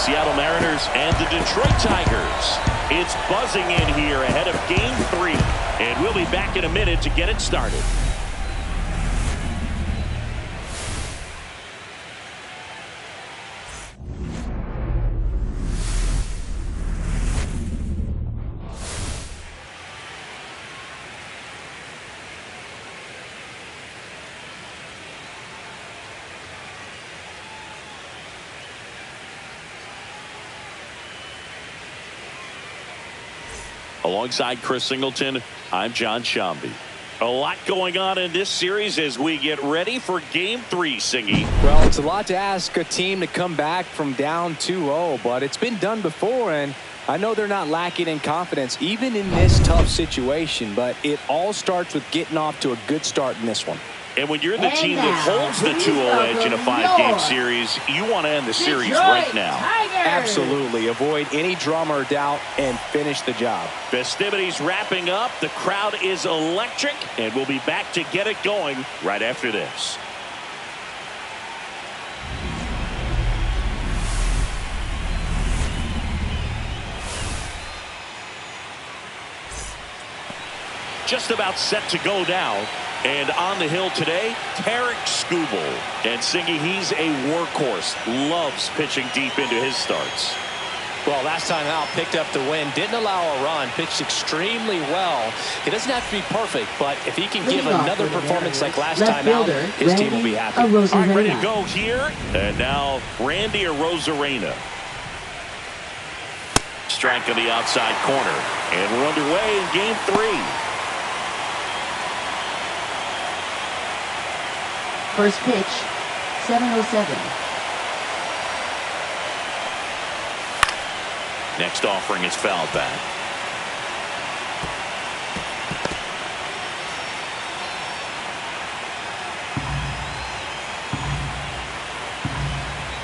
Seattle Mariners and the Detroit Tigers. It's buzzing in here ahead of Game 3. And we'll be back in a minute to get it started. Alongside Chris Singleton, I'm John Shambi. A lot going on in this series as we get ready for Game 3, Singy. Well, it's a lot to ask a team to come back from down 2-0, but it's been done before, and I know they're not lacking in confidence, even in this tough situation, but it all starts with getting off to a good start in this one. And when you're the team that holds the 2-0 edge in a 5-game series, you want to end the series right now. Absolutely. Avoid any drama or doubt and finish the job. Festivities wrapping up. The crowd is electric, and we'll be back to get it going right after this. Just about set to go now. And on the hill today, Tarek Skubal. And Singy, he's a workhorse. Loves pitching deep into his starts. Well, last time out, picked up the win. Didn't allow a run. Pitched extremely well. It doesn't have to be perfect, but if he can give another performance like last time out, his team will be happy. All right, ready to go here. And now, Randy Arozarena. Strike on the outside corner. And we're underway in Game 3. First pitch, 7:07. Next offering is fouled back.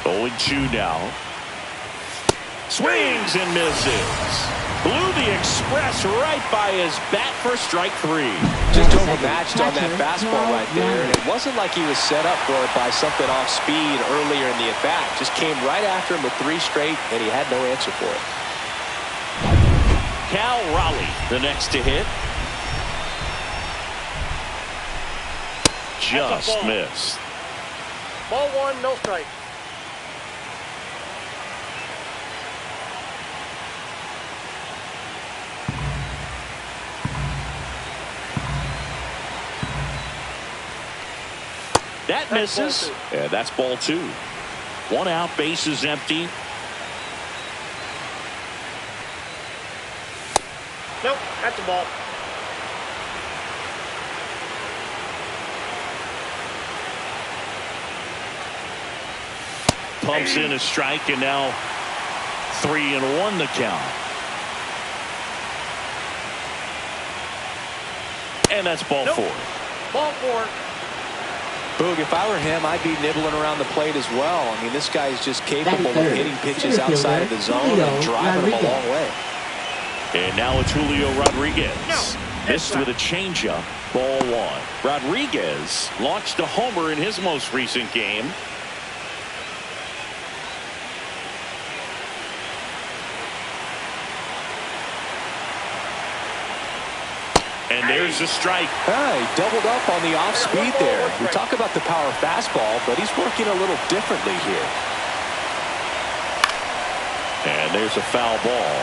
Going 2 now. Swings and misses. Blew the express right by his bat for strike 3. Just overmatched on that fastball right there, and it wasn't like he was set up for it by something off speed earlier in the at-bat. Just came right after him with 3 straight, and he had no answer for it. Cal Raleigh, the next to hit. Just missed. Ball 1, no strike. That misses. Yeah, that's ball 2. 1 out, bases empty. Nope, that's the ball. Pumps in a strike, and now 3-1 the count. And that's ball 4. Ball 4. Boog, if I were him, I'd be nibbling around the plate as well. I mean, this guy is just capable of hitting pitches outside of the zone and driving them a long way. And now it's Julio Rodriguez. Missed with a changeup. Ball 1. Rodriguez launched a homer in his most recent game. And there's a strike. He doubled up on the off speed there. We talk about the power fastball, but he's working a little differently here. And there's a foul ball.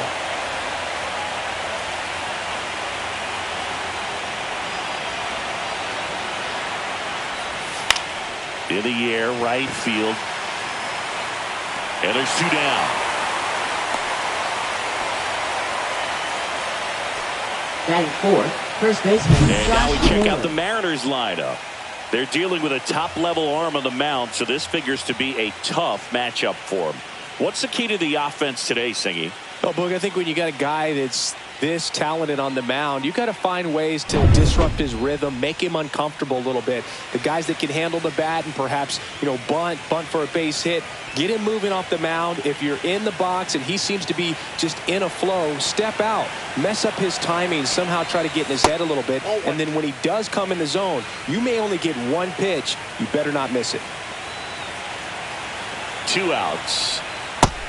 In the air, right field. And there's 2 down. Batting 4th. First baseman. And now we check out the Mariners lineup. They're dealing with a top-level arm on the mound, so this figures to be a tough matchup for them. What's the key to the offense today, Singy? Well, Boog, I think when you got a guy that's this talented on the mound, you got to find ways to disrupt his rhythm, make him uncomfortable a little bit. The guys that can handle the bat and perhaps, bunt for a base hit, get him moving off the mound. If you're in the box and he seems to be just in a flow, step out, mess up his timing, somehow try to get in his head a little bit. And then when he does come in the zone, you may only get 1 pitch. You better not miss it. 2 outs.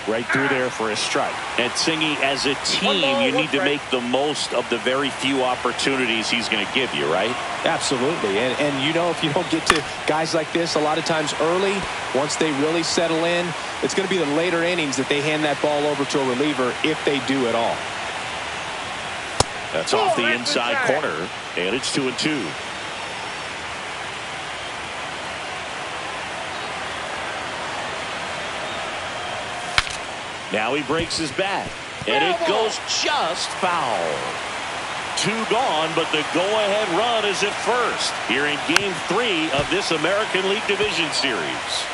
Right through there for a strike. And Singy, as a team, you need to make the most of the very few opportunities he's going to give you, right? Absolutely. And you know, if you don't get to guys like this a lot of times early, once they really settle in, it's going to be the later innings that they hand that ball over to a reliever, if they do at all. That's off the inside corner, and it's 2-2. Now he breaks his bat, and it goes just foul. 2 gone, but the go-ahead run is at first here in Game 3 of this American League Division Series.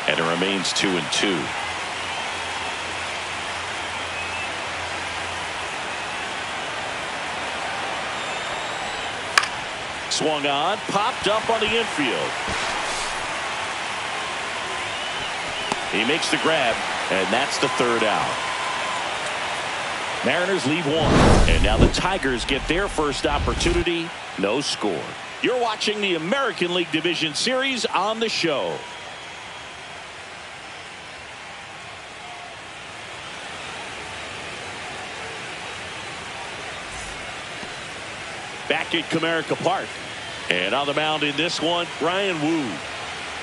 And it remains 2-2. Swung on, popped up on the infield. He makes the grab, and that's the 3rd out. Mariners lead 1, and now the Tigers get their first opportunity. No score. You're watching the American League Division Series on the show. Back at Comerica Park. And on the mound in this one, Ryan Wu.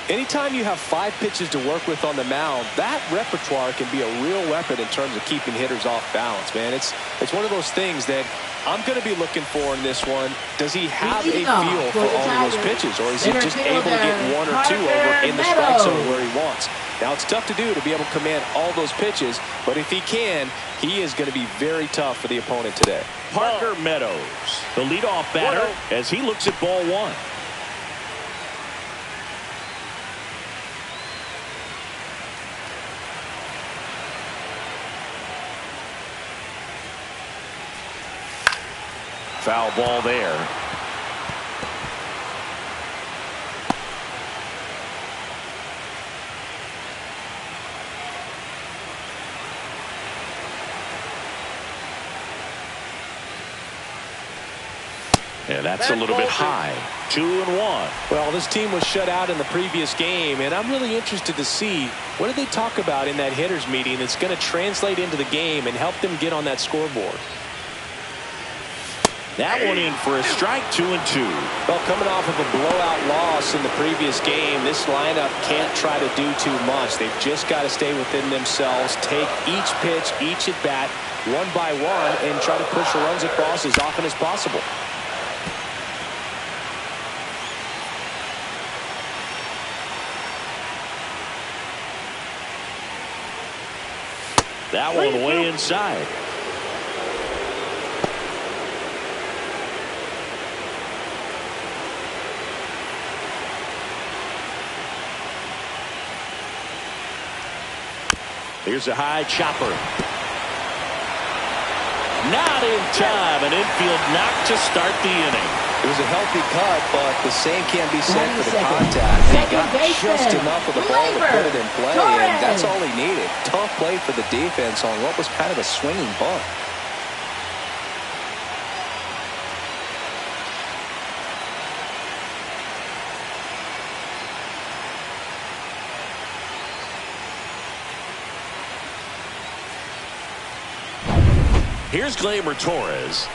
Anytime you have 5 pitches to work with on the mound, that repertoire can be a real weapon in terms of keeping hitters off balance, man. It's one of those things that I'm going to be looking for in this one. Does he have a feel for all of those pitches, or is he just able to get 1 or 2 over in the strike zone where he wants? Now, it's tough to do to be able to command all those pitches, but if he can, he is going to be very tough for the opponent today. Parker Meadows, the leadoff batter, as he looks at ball 1. Foul ball there. And that's a little bit high. 2-1. Well, this team was shut out in the previous game, and I'm really interested to see what did they talk about in that hitters meeting that's going to translate into the game and help them get on that scoreboard. That one in for a strike. 2-2. Well, coming off of a blowout loss in the previous game, this lineup can't try to do too much. They've just got to stay within themselves, take each pitch, each at bat, one by one, and try to push the runs across as often as possible. That one way inside. Here's a high chopper. Not in time. An infield knock to start the inning. It was a healthy cut, but the same can't be said for the contact. He got just enough of the ball to put it in play, and that's all he needed. Tough play for the defense on what was kind of a swinging bunt. Here's Gleyber Torres.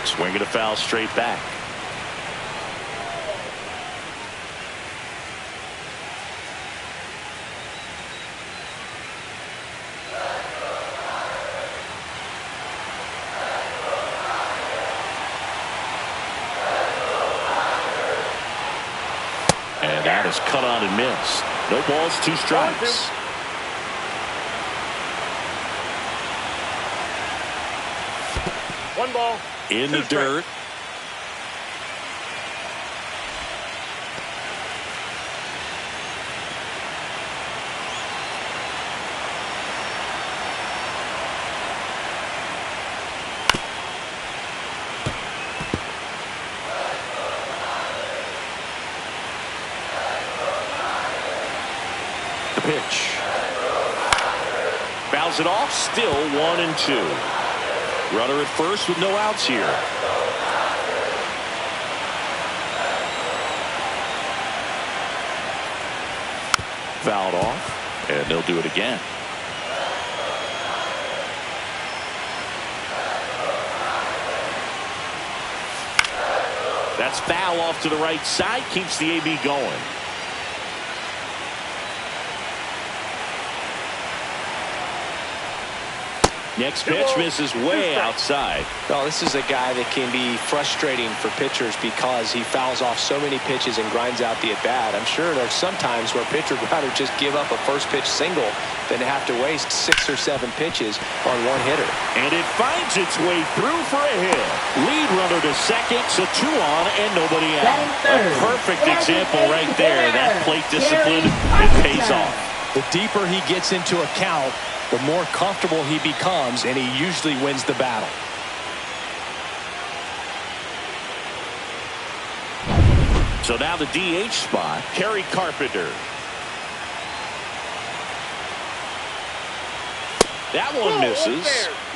Swinging a foul straight back. And that is cut on and missed. No balls, 2 strikes. One ball. In the dirt. Pitch. Fouls fouls it off. Still 1-2. Runner at first with no outs here. Fouled off, and they'll do it again. That's foul off to the right side. Keeps the AB going. Next pitch misses way outside. Well, this is a guy that can be frustrating for pitchers because he fouls off so many pitches and grinds out the at-bat. I'm sure there's some times where a pitcher would rather just give up a first pitch single than have to waste 6 or 7 pitches on one hitter. And it finds its way through for a hit. Lead runner to second, so 2 on and nobody out. A perfect example right there. That plate discipline, it pays off. The deeper he gets into a count, the more comfortable he becomes, and he usually wins the battle. So now the DH spot, Kerry Carpenter. That one misses.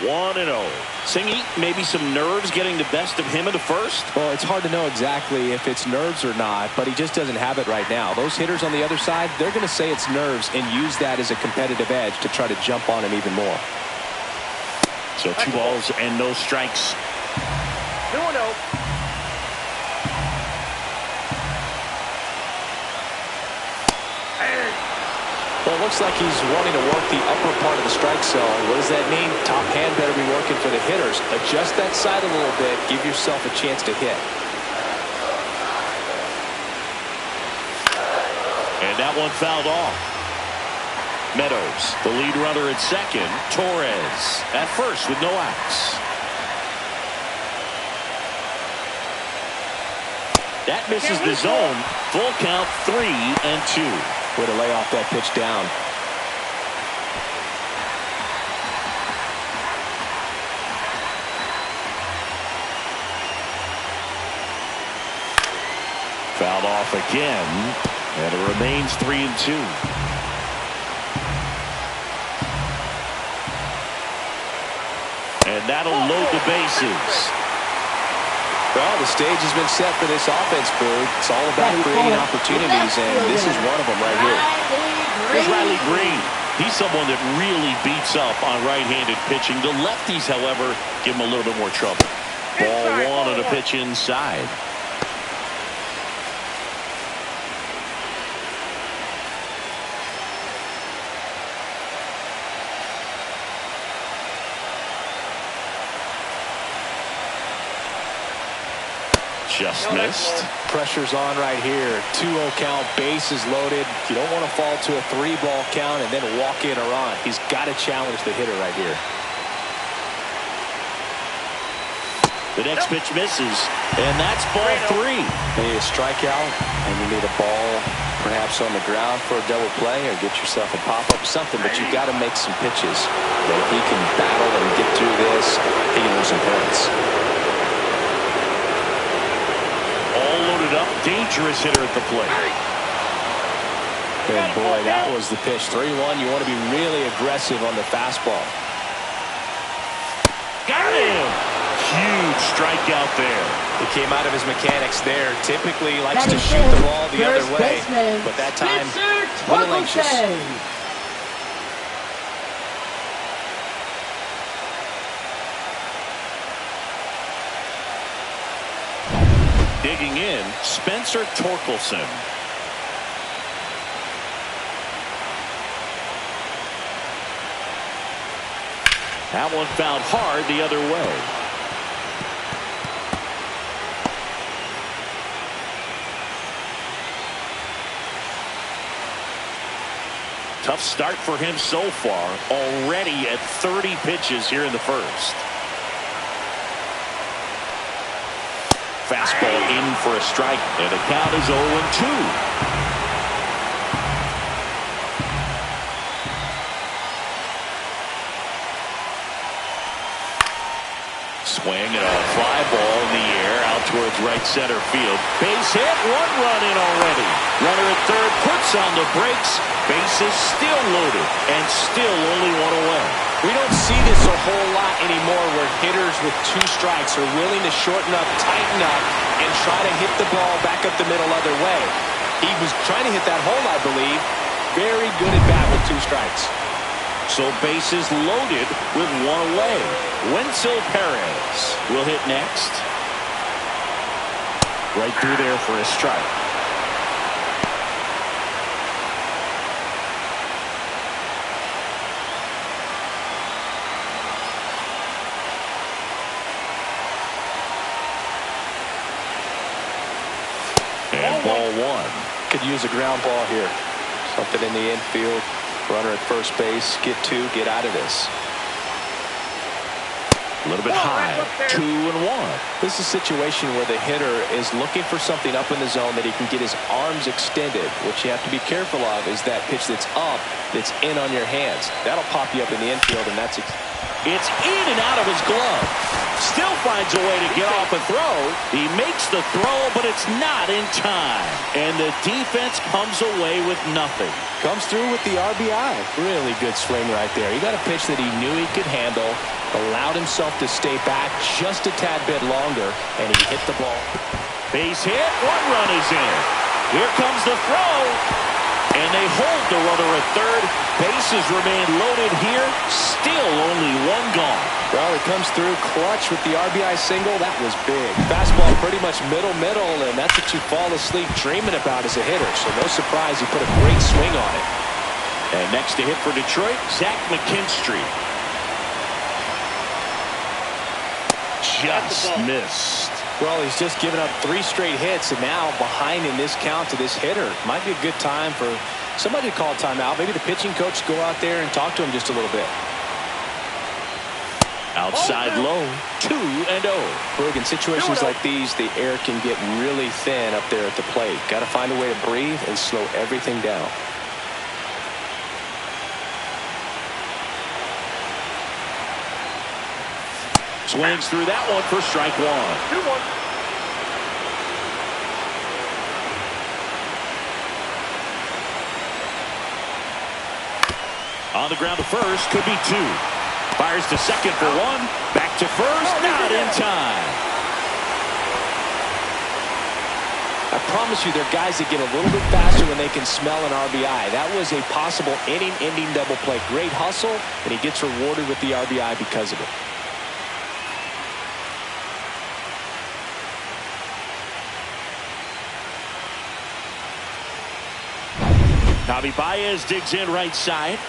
1-0. Singy, maybe some nerves getting the best of him in the first? Well, it's hard to know exactly if it's nerves or not, but he just doesn't have it right now. Those hitters on the other side, they're going to say it's nerves and use that as a competitive edge to try to jump on him even more. So 2 balls and no strikes. 2-0. Well, it looks like he's wanting to work the upper part of the strike zone. What does that mean? Top hand better be working for the hitters. Adjust that side a little bit. Give yourself a chance to hit. And that one fouled off. Meadows, the lead runner at second. Torres at first with no outs. That misses the zone. Full count, 3-2. Way to lay off that pitch down. Fouled off again, and it remains 3-2. And that'll load the bases. Well, the stage has been set for this offense, Boog. It's all about creating opportunities, and this is one of them right here. Here's Riley Green. He's someone that really beats up on right-handed pitching. The lefties, however, give him a little bit more trouble. Ball 1 on a pitch inside. Just missed. Pressure's on right here. 2-0 count, bases loaded. You don't want to fall to a 3-ball count and then walk in a run. He's got to challenge the hitter right here. The next pitch misses, and that's ball 3. You need a strikeout, and you need a ball perhaps on the ground for a double play, or get yourself a pop-up, something, but you've got to make some pitches. But if he can battle and get through this, he can win some points. All loaded up, dangerous hitter at the plate. And boy, that was the pitch. 3-1, you want to be really aggressive on the fastball. Got him! Huge strikeout there. He came out of his mechanics there. Typically likes to shoot the ball the other way, but that time, a little anxious. Digging in, Spencer Torkelson. That one fouled hard the other way. Tough start for him so far, already at 30 pitches here in the first. Fastball in for a strike, and the count is 0-2. Swing and a fly ball in the air out towards right center field. Base hit, 1 run in already. Runner at third puts on the brakes. Bases still loaded and still only 1 away. We don't see this a whole lot anymore where hitters with 2 strikes are willing to shorten up, tighten up, and try to hit the ball back up the middle other way. He was trying to hit that hole, I believe. Very good at bat with 2 strikes. So bases loaded with 1 away. Wenzel Perez will hit next. Right through there for a strike. And ball 1. Could use a ground ball here. Something in the infield. Runner at first base. Get 2. Get out of this. A little bit high. 2-1. This is a situation where the hitter is looking for something up in the zone that he can get his arms extended. What you have to be careful of is that pitch that's up, that's in on your hands. That'll pop you up in the infield, and that's it's in and out of his glove. Still finds a way to get off a throw. He makes the throw, but it's not in time. And the defense comes away with nothing. Comes through with the RBI. Really good swing right there. He got a pitch that he knew he could handle, allowed himself to stay back just a tad bit longer, and he hit the ball. Base hit. 1 run is in. Here comes the throw. And they hold the runner at third. Bases remain loaded here. Still only 1 gone. Well, it comes through clutch with the RBI single. That was big. Fastball pretty much middle, and that's what you fall asleep dreaming about as a hitter. So no surprise he put a great swing on it. And next to hit for Detroit, Zach McKinstry. Just missed. Well, he's just given up 3 straight hits, and now behind in this count to this hitter. Might be a good time for somebody to call timeout. Maybe the pitching coach go out there and talk to him just a little bit. Outside low, 2-0. Boog, in situations like these, the air can get really thin up there at the plate. Got to find a way to breathe and slow everything down. Swings through that one for strike 1. 2-1. On the ground to first, could be 2. Fires to second for 1. Back to first, not in time. I promise you, there are guys that get a little bit faster when they can smell an RBI. That was a possible inning-ending double play. Great hustle, and he gets rewarded with the RBI because of it. Javi Baez digs in right side.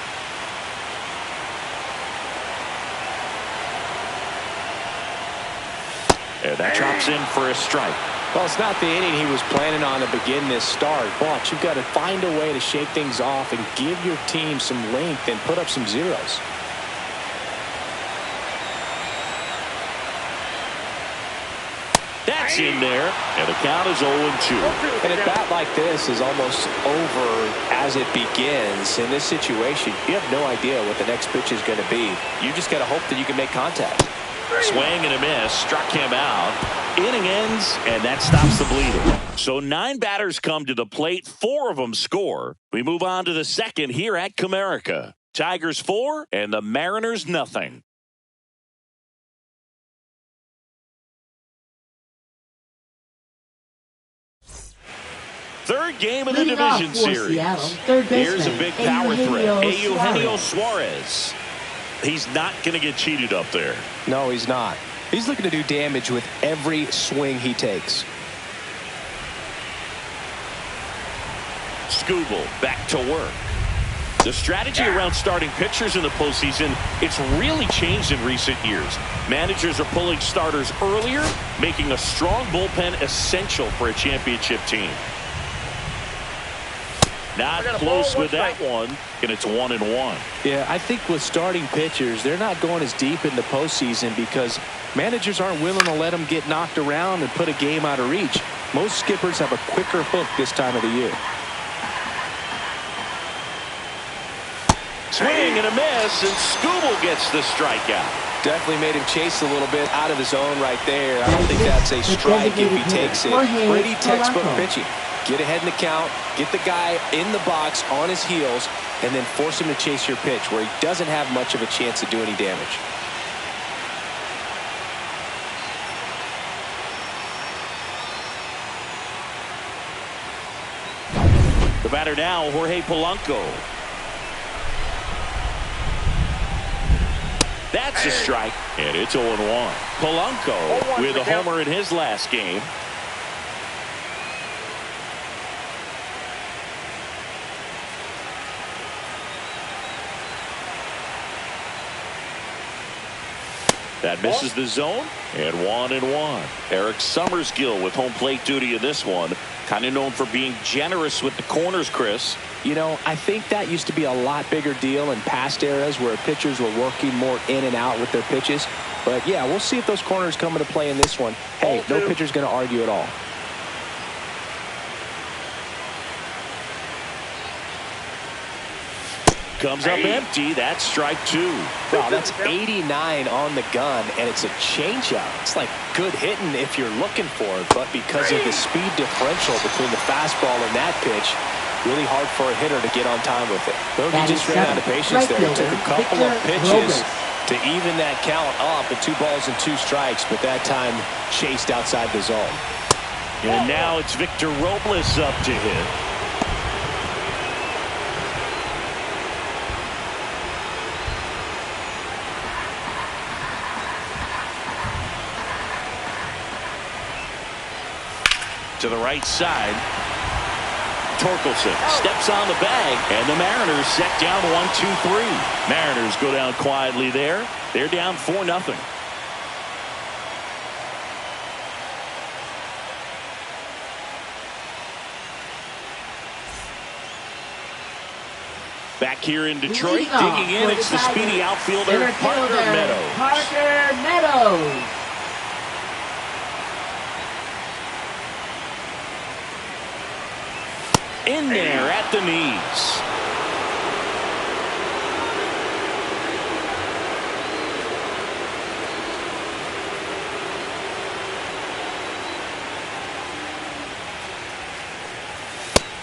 And that drops in for a strike. Well, it's not the inning he was planning on to begin this start, but you've got to find a way to shake things off and give your team some length and put up some zeros. That's in there, and the count is 0-2. And a bat like this is almost over as it begins. In this situation, you have no idea what the next pitch is going to be. You just got to hope that you can make contact. Swing and a miss, struck him out. Inning ends, and that stops the bleeding. So 9 batters come to the plate, 4 of them score. We move on to the second here at Comerica. Tigers 4 and the Mariners nothing. Third game of the division series. Here's a big power threat. Eugenio Suarez. He's not going to get cheated up there. No, he's not. He's looking to do damage with every swing he takes. Skubal back to work. The strategy around starting pitchers in the postseason, it's really changed in recent years. Managers are pulling starters earlier, making a strong bullpen essential for a championship team. Not close with that one, and it's 1-1. Yeah, I think with starting pitchers, they're not going as deep in the postseason because managers aren't willing to let them get knocked around and put a game out of reach. Most skippers have a quicker hook this time of the year. Swing and a miss, and Skubal gets the strikeout. Definitely made him chase a little bit out of the zone right there. I don't think that's a strike if he takes it. Pretty textbook pitching. Get ahead in the count, get the guy in the box on his heels, and then force him to chase your pitch where he doesn't have much of a chance to do any damage. The batter now, Jorge Polanco. That's a strike, and it's 0-1. Polanco with a homer in his last game. That misses the zone, and 1-1. Eric Summersgill with home plate duty in this one. Kind of known for being generous with the corners, Chris. You know, I think that used to be a lot bigger deal in past eras where pitchers were working more in and out with their pitches. But, yeah, we'll see if those corners come into play in this one. Hey, no pitcher's going to argue at all. Comes up empty. That's strike 2. Wow, that's 89 on the gun, and it's a changeup. It's like good hitting if you're looking for it, but because of the speed differential between the fastball and that pitch, really hard for a hitter to get on time with it. Bogey just ran out of patience there. It took a couple of pitches to even that count up at 2 balls and 2 strikes, but that time chased outside the zone. And now it's Victor Robles up to hit. To the right side. Torkelson steps on the bag, and the Mariners set down 1-2-3. Mariners go down quietly there. They're down 4-0. Back here in Detroit, digging in, it's the speedy outfielder, Parker Meadows. Parker Meadows. In there at the knees.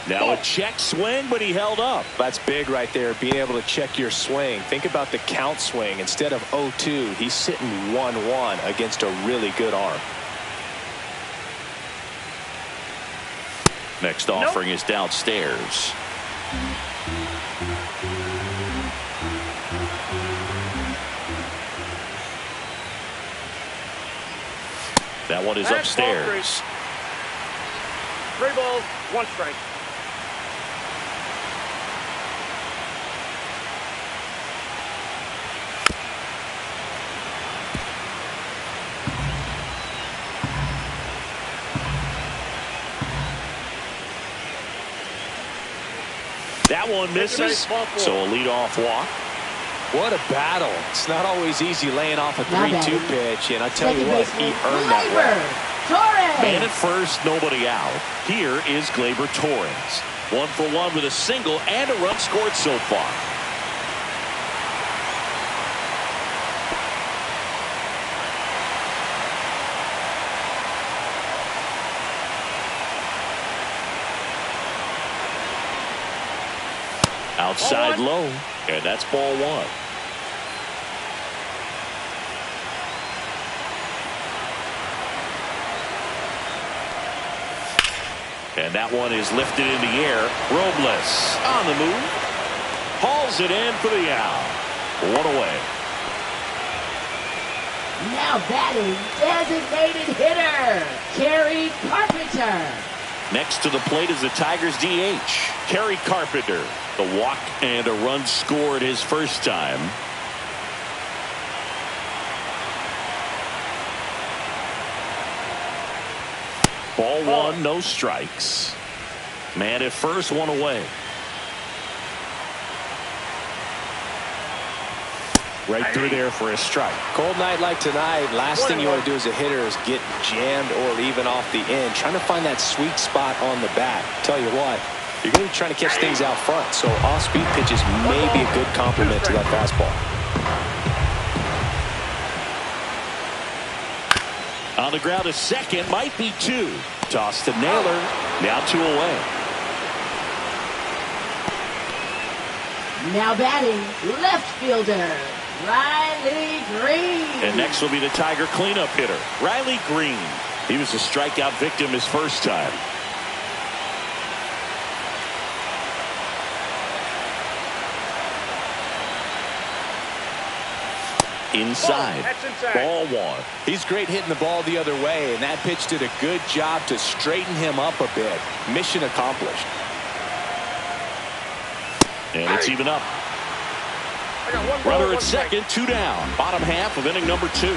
Now a check swing, but he held up. That's big right there, being able to check your swing. Think about the count swing. Instead of 0-2, he's sitting 1-1 against a really good arm. Next offering is downstairs. That one is upstairs. 3 balls, 1 strike. That one misses, so a leadoff walk. What a battle. It's not always easy laying off a 3-2 pitch, and I tell you what, he earned that one. Man at first, nobody out. Here is Gleyber Torres. 1 for 1 with a single and a run scored so far. Outside low, and that's ball 1. And that one is lifted in the air. Robles on the move. Hauls it in for the out. 1 away. Now batting designated hitter, Kerry Carpenter. Next to the plate is the Tigers DH, Kerry Carpenter. The walk and a run scored his first time. Ball 1, no strikes. Man at first, 1 away. Right through there for a strike. Cold night like tonight, last thing you want to do as a hitter is get jammed or even off the end. Trying to find that sweet spot on the bat. Tell you what, you're going to be trying to catch things out front, so off-speed pitches may be a good complement to that fastball. On the ground, a second, might be 2. Toss to Naylor. Now 2 away. Now batting, left fielder, Riley Green. And next will be the Tiger cleanup hitter, Riley Green. He was a strikeout victim his first time. Inside. That's inside. Ball 1. He's great hitting the ball the other way, and that pitch did a good job to straighten him up a bit. Mission accomplished. And it's even up. I got 1 ball, Runner 1 at strike. second, 2 down. Bottom half of inning number 2.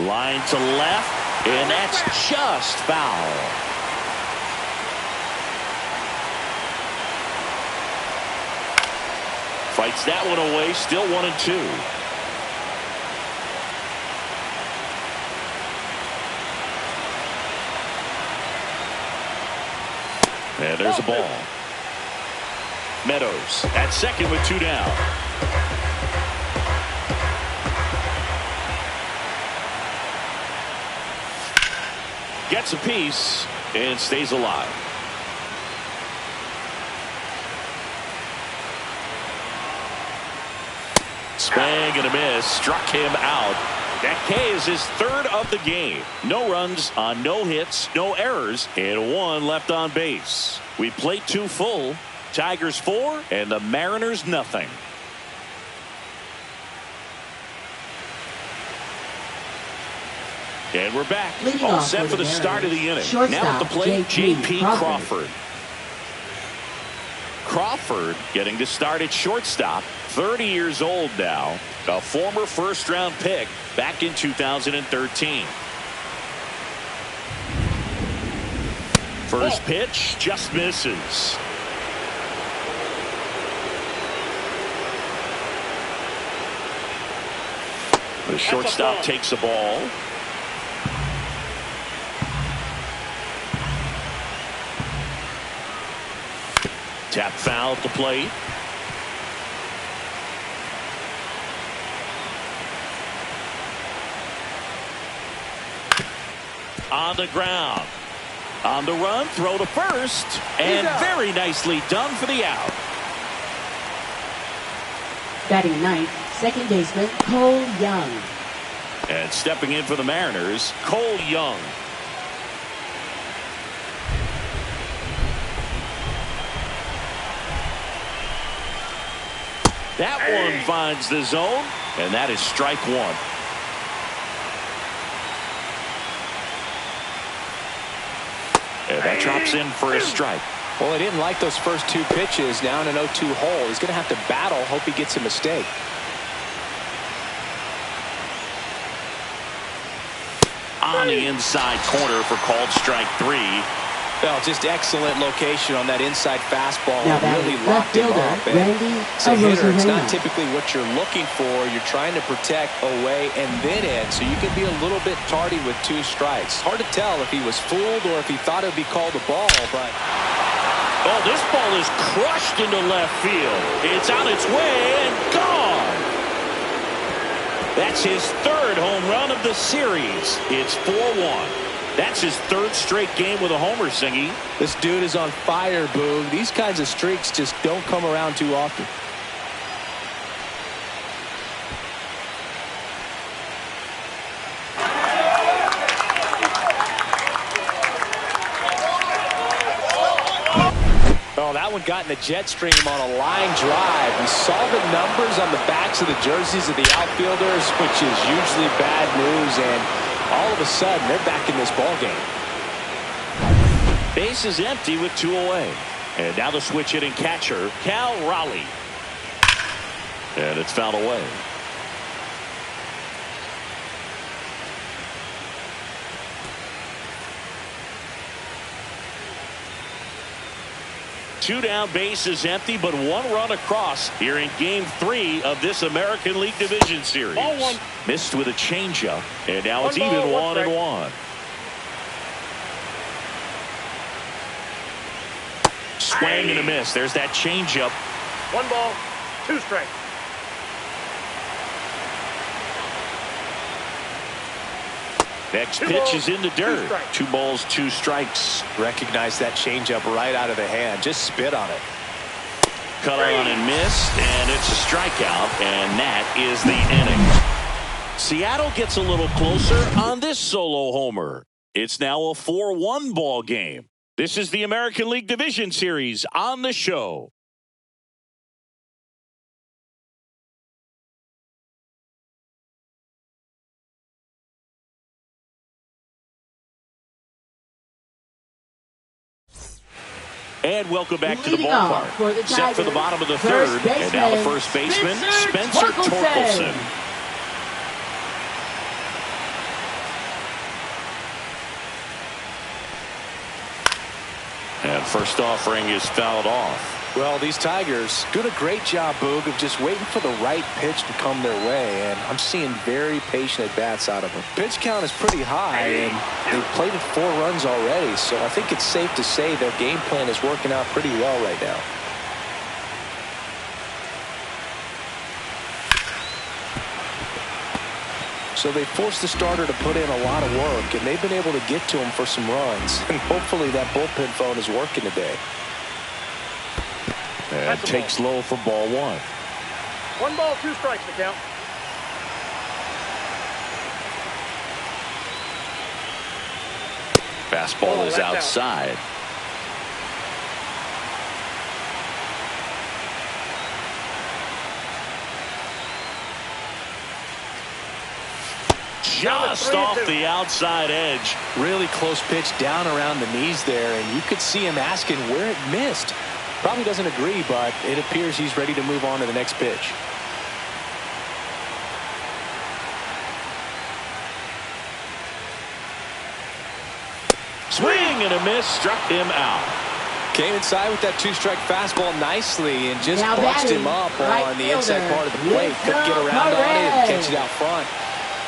Line to left, and that's just foul. Fights that one away, still 1-2. And there's a ball. Meadows at second with 2 down. Gets a piece and stays alive. Swing and a miss, struck him out. That K is his 3rd of the game. No runs on no hits, no errors, and 1 left on base. We played 2 full. Tigers 4 and the Mariners nothing. And we're back. Leading All off set for the start of the inning. Shortstop, Now at the plate, J.P. Crawford. Crawford getting to start at shortstop. 30 years old now. A former first-round pick back in 2013. First pitch just misses. The shortstop takes a ball. Tap foul at the plate. On the ground. On the run, throw to first. And very nicely done for the out. Batting ninth, second baseman Cole Young. And stepping in for the Mariners, Cole Young. That one finds the zone, and that is strike 1. And that drops in for a strike. Well, he didn't like those first 2 pitches. Now in an 0-2 hole. He's going to have to battle. Hope he gets a mistake. On the inside corner for called strike 3. Well, just excellent location on that inside fastball. Now Really left locked him fielder up. And Randy as a hitter, it's not Arozarena. typically what you're looking for. You're trying to protect away and then in, so you can be a little bit tardy with 2 strikes. Hard to tell if he was fooled or if he thought it would be called a ball, but... Oh, this ball is crushed into left field. It's on its way and gone. That's his 3rd home run of the series. It's 4-1. That's his 3rd straight game with a homer, Singy. This dude is on fire, Boog. These kinds of streaks just don't come around too often. Oh, that one got in the jet stream on a line drive. We saw the numbers on the backs of the jerseys of the outfielders, which is usually bad news, and all of a sudden they're back in this ball game. Base is empty with 2 away. And now the switch hitting catcher, Cal Raleigh. And it's fouled away. Two down, base is empty, but 1 run across here in Game 3 of this American League Division Series. Ball 1. Missed with a changeup, and now it's 1 ball, even 1 1-1. Swing and a miss. There's that changeup. 1 ball, 2 strikes. Next pitch is in the dirt. 2 balls, 2 strikes. Recognize that changeup right out of the hand. Just spit on it. Cut on and missed, and it's a strikeout, and that is the inning. Seattle gets a little closer on this solo homer. It's now a 4-1 ball game. This is the American League Division Series on the show. And welcome back to the ballpark. Set for the bottom of the third, and now the first baseman, Spencer Torkelson. And first offering is fouled off. Well, these Tigers doing a great job, Boog, of just waiting for the right pitch to come their way, and I'm seeing very patient at-bats out of them. Pitch count is pretty high, and they've played it 4 runs already, so I think it's safe to say their game plan is working out pretty well right now. So they forced the starter to put in a lot of work, and they've been able to get to him for some runs, and hopefully that bullpen phone is working today. And takes low for ball 1. 1 ball, 2 strikes to count. Fastball is outside. Just off the outside edge. Really close pitch down around the knees there, and you could see him asking where it missed. Probably doesn't agree, but it appears he's ready to move on to the next pitch. Swing and a miss, struck him out. Came inside with that 2-strike fastball nicely and just Now bunched batting, him up right on the inside fielder, part of the plate. Couldn't get around on it and catch it out front.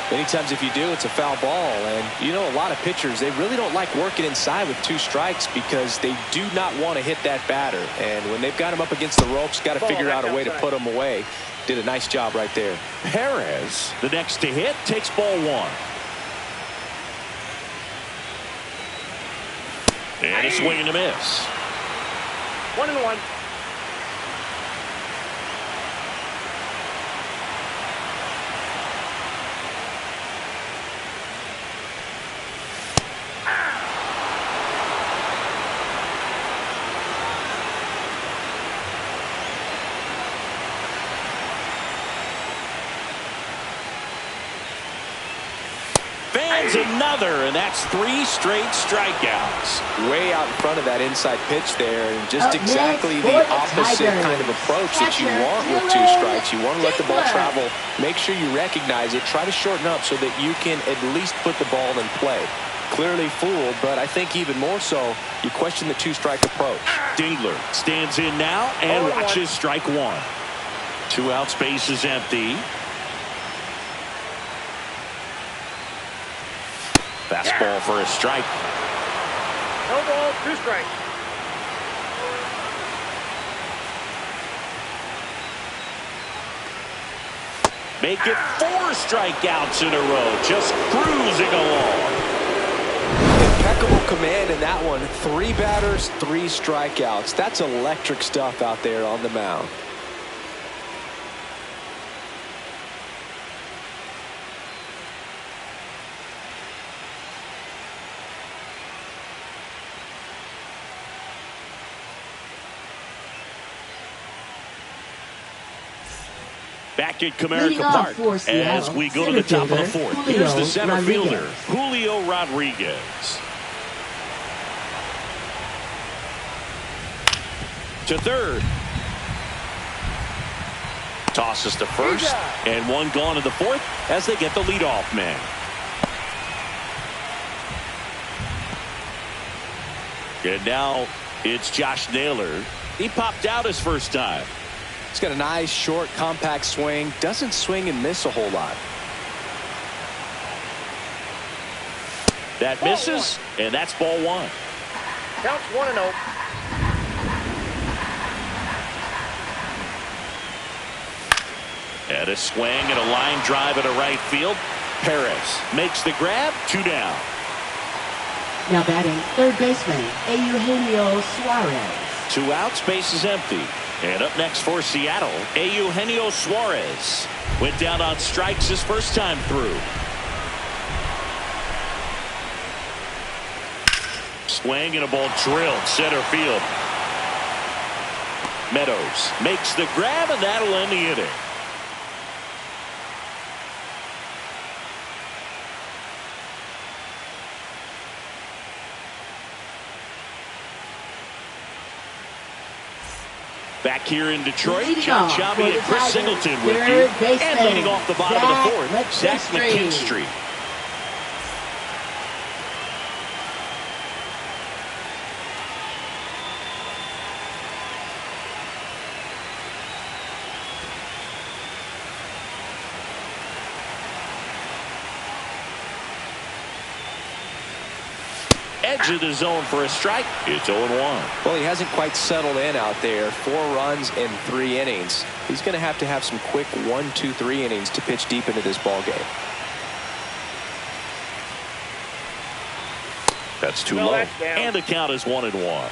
Many times if you do, it's a foul ball. And, you know, a lot of pitchers, they really don't like working inside with 2 strikes because they do not want to hit that batter. And when they've got him up against the ropes, got to figure out a way to put him away. Did a nice job right there. Perez, the next to hit, takes ball 1. And a swing and a miss. 1-1. Another, and that's 3 straight strikeouts. Way out in front of that inside pitch there, and just exactly the opposite kind of approach that you want with 2 strikes. You want to let the ball travel, make sure you recognize it, try to shorten up so that you can at least put the ball in play. Clearly fooled, but I think even more so, you question the 2-strike approach. Dingler stands in now and watches strike 1. 2 out, space is empty. Fastball for a strike. No ball, 2 strikes. Make it 4 strikeouts in a row. Just cruising along. Impeccable command in that one. 3 batters, 3 strikeouts. That's electric stuff out there on the mound. Back at Comerica Park as we go to the top of the 4th. Here's the center fielder, Julio Rodriguez. To third. Tosses to first, and 1 gone in the 4th as they get the leadoff man. And now it's Josh Naylor. He popped out his first time. He's got a nice, short, compact swing. Doesn't swing and miss a whole lot. That misses, and that's ball 1. Counts 1-0. And a swing and a line drive into right field. Perez makes the grab. 2 down. Now batting, third baseman, Eugenio Suarez. 2 outs, base is empty. And up next for Seattle, Eugenio Suarez. Went down on strikes his first time through. Swing and a ball drilled center field. Meadows makes the grab, and that'll end the inning. Back here in Detroit, John Chavi and Chris Singleton with you. And leading off the bottom of the fourth, Zach McKinstry. Edge of the zone for a strike. It's 0-1. Well, he hasn't quite settled in out there. 4 runs in 3 innings. He's going to have some quick 1, 2, 3 innings to pitch deep into this ball game. That's too low. And the count is 1-1.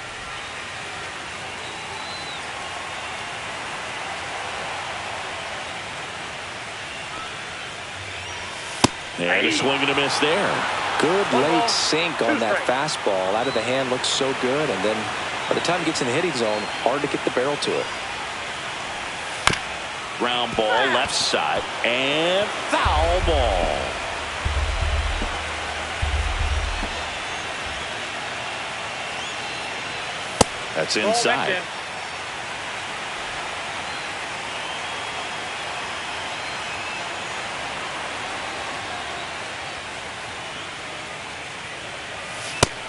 And a swing and a miss there. Good late sink on that fastball. Out of the hand, looks so good. And then by the time it gets in the hitting zone, hard to get the barrel to it. Ground ball left side. And foul ball. That's inside.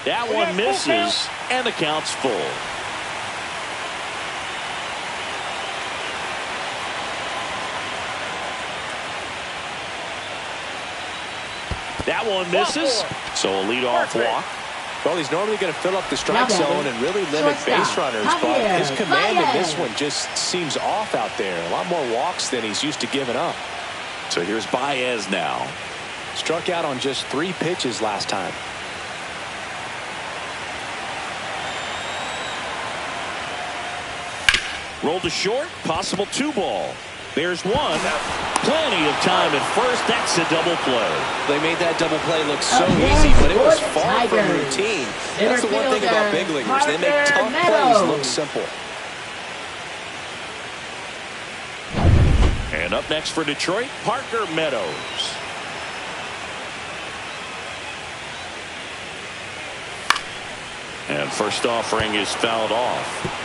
That one misses, and the count's full. That one misses, so a leadoff walk. Well, he's normally going to fill up the strike zone and really limit base runners, but his command in this one just seems off out there. A lot more walks than he's used to giving up. So here's Baez now. Struck out on just 3 pitches last time. Rolled to short, possible 2-ball. There's one. Plenty of time at first. That's a double play. They made that double play look so easy, but it was far from routine. That's the one thing about big leaguers. They make tough plays look simple. And up next for Detroit, Parker Meadows. And first offering is fouled off.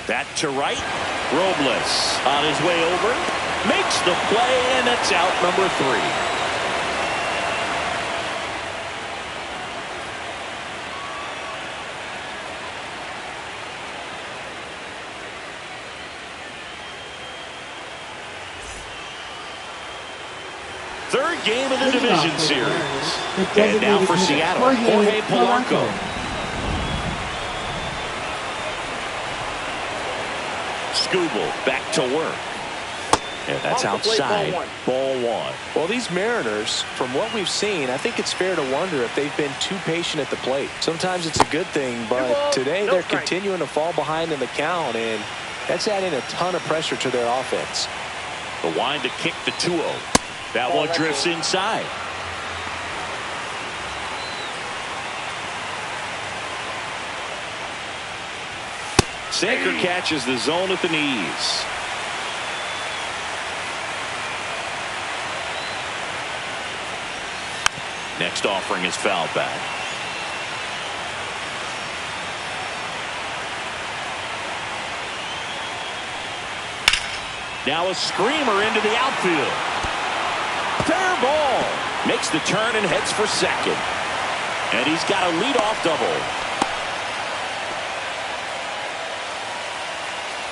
That to right. Robles on his way over. Makes the play, and that's out number 3. Third game of the division series. And now for Seattle, Jorge Polanco. Skubal back to work. And that's outside. Ball 1. Well, these Mariners, from what we've seen, I think it's fair to wonder if they've been too patient at the plate. Sometimes it's a good thing, but today they're continuing to fall behind in the count, and that's adding a ton of pressure to their offense. The wind to kick the 2-0. That one drifts inside. Sinker catches the zone at the knees. Next offering is fouled back. Now a screamer into the outfield. Fair ball. Makes the turn and heads for second. And he's got a leadoff double.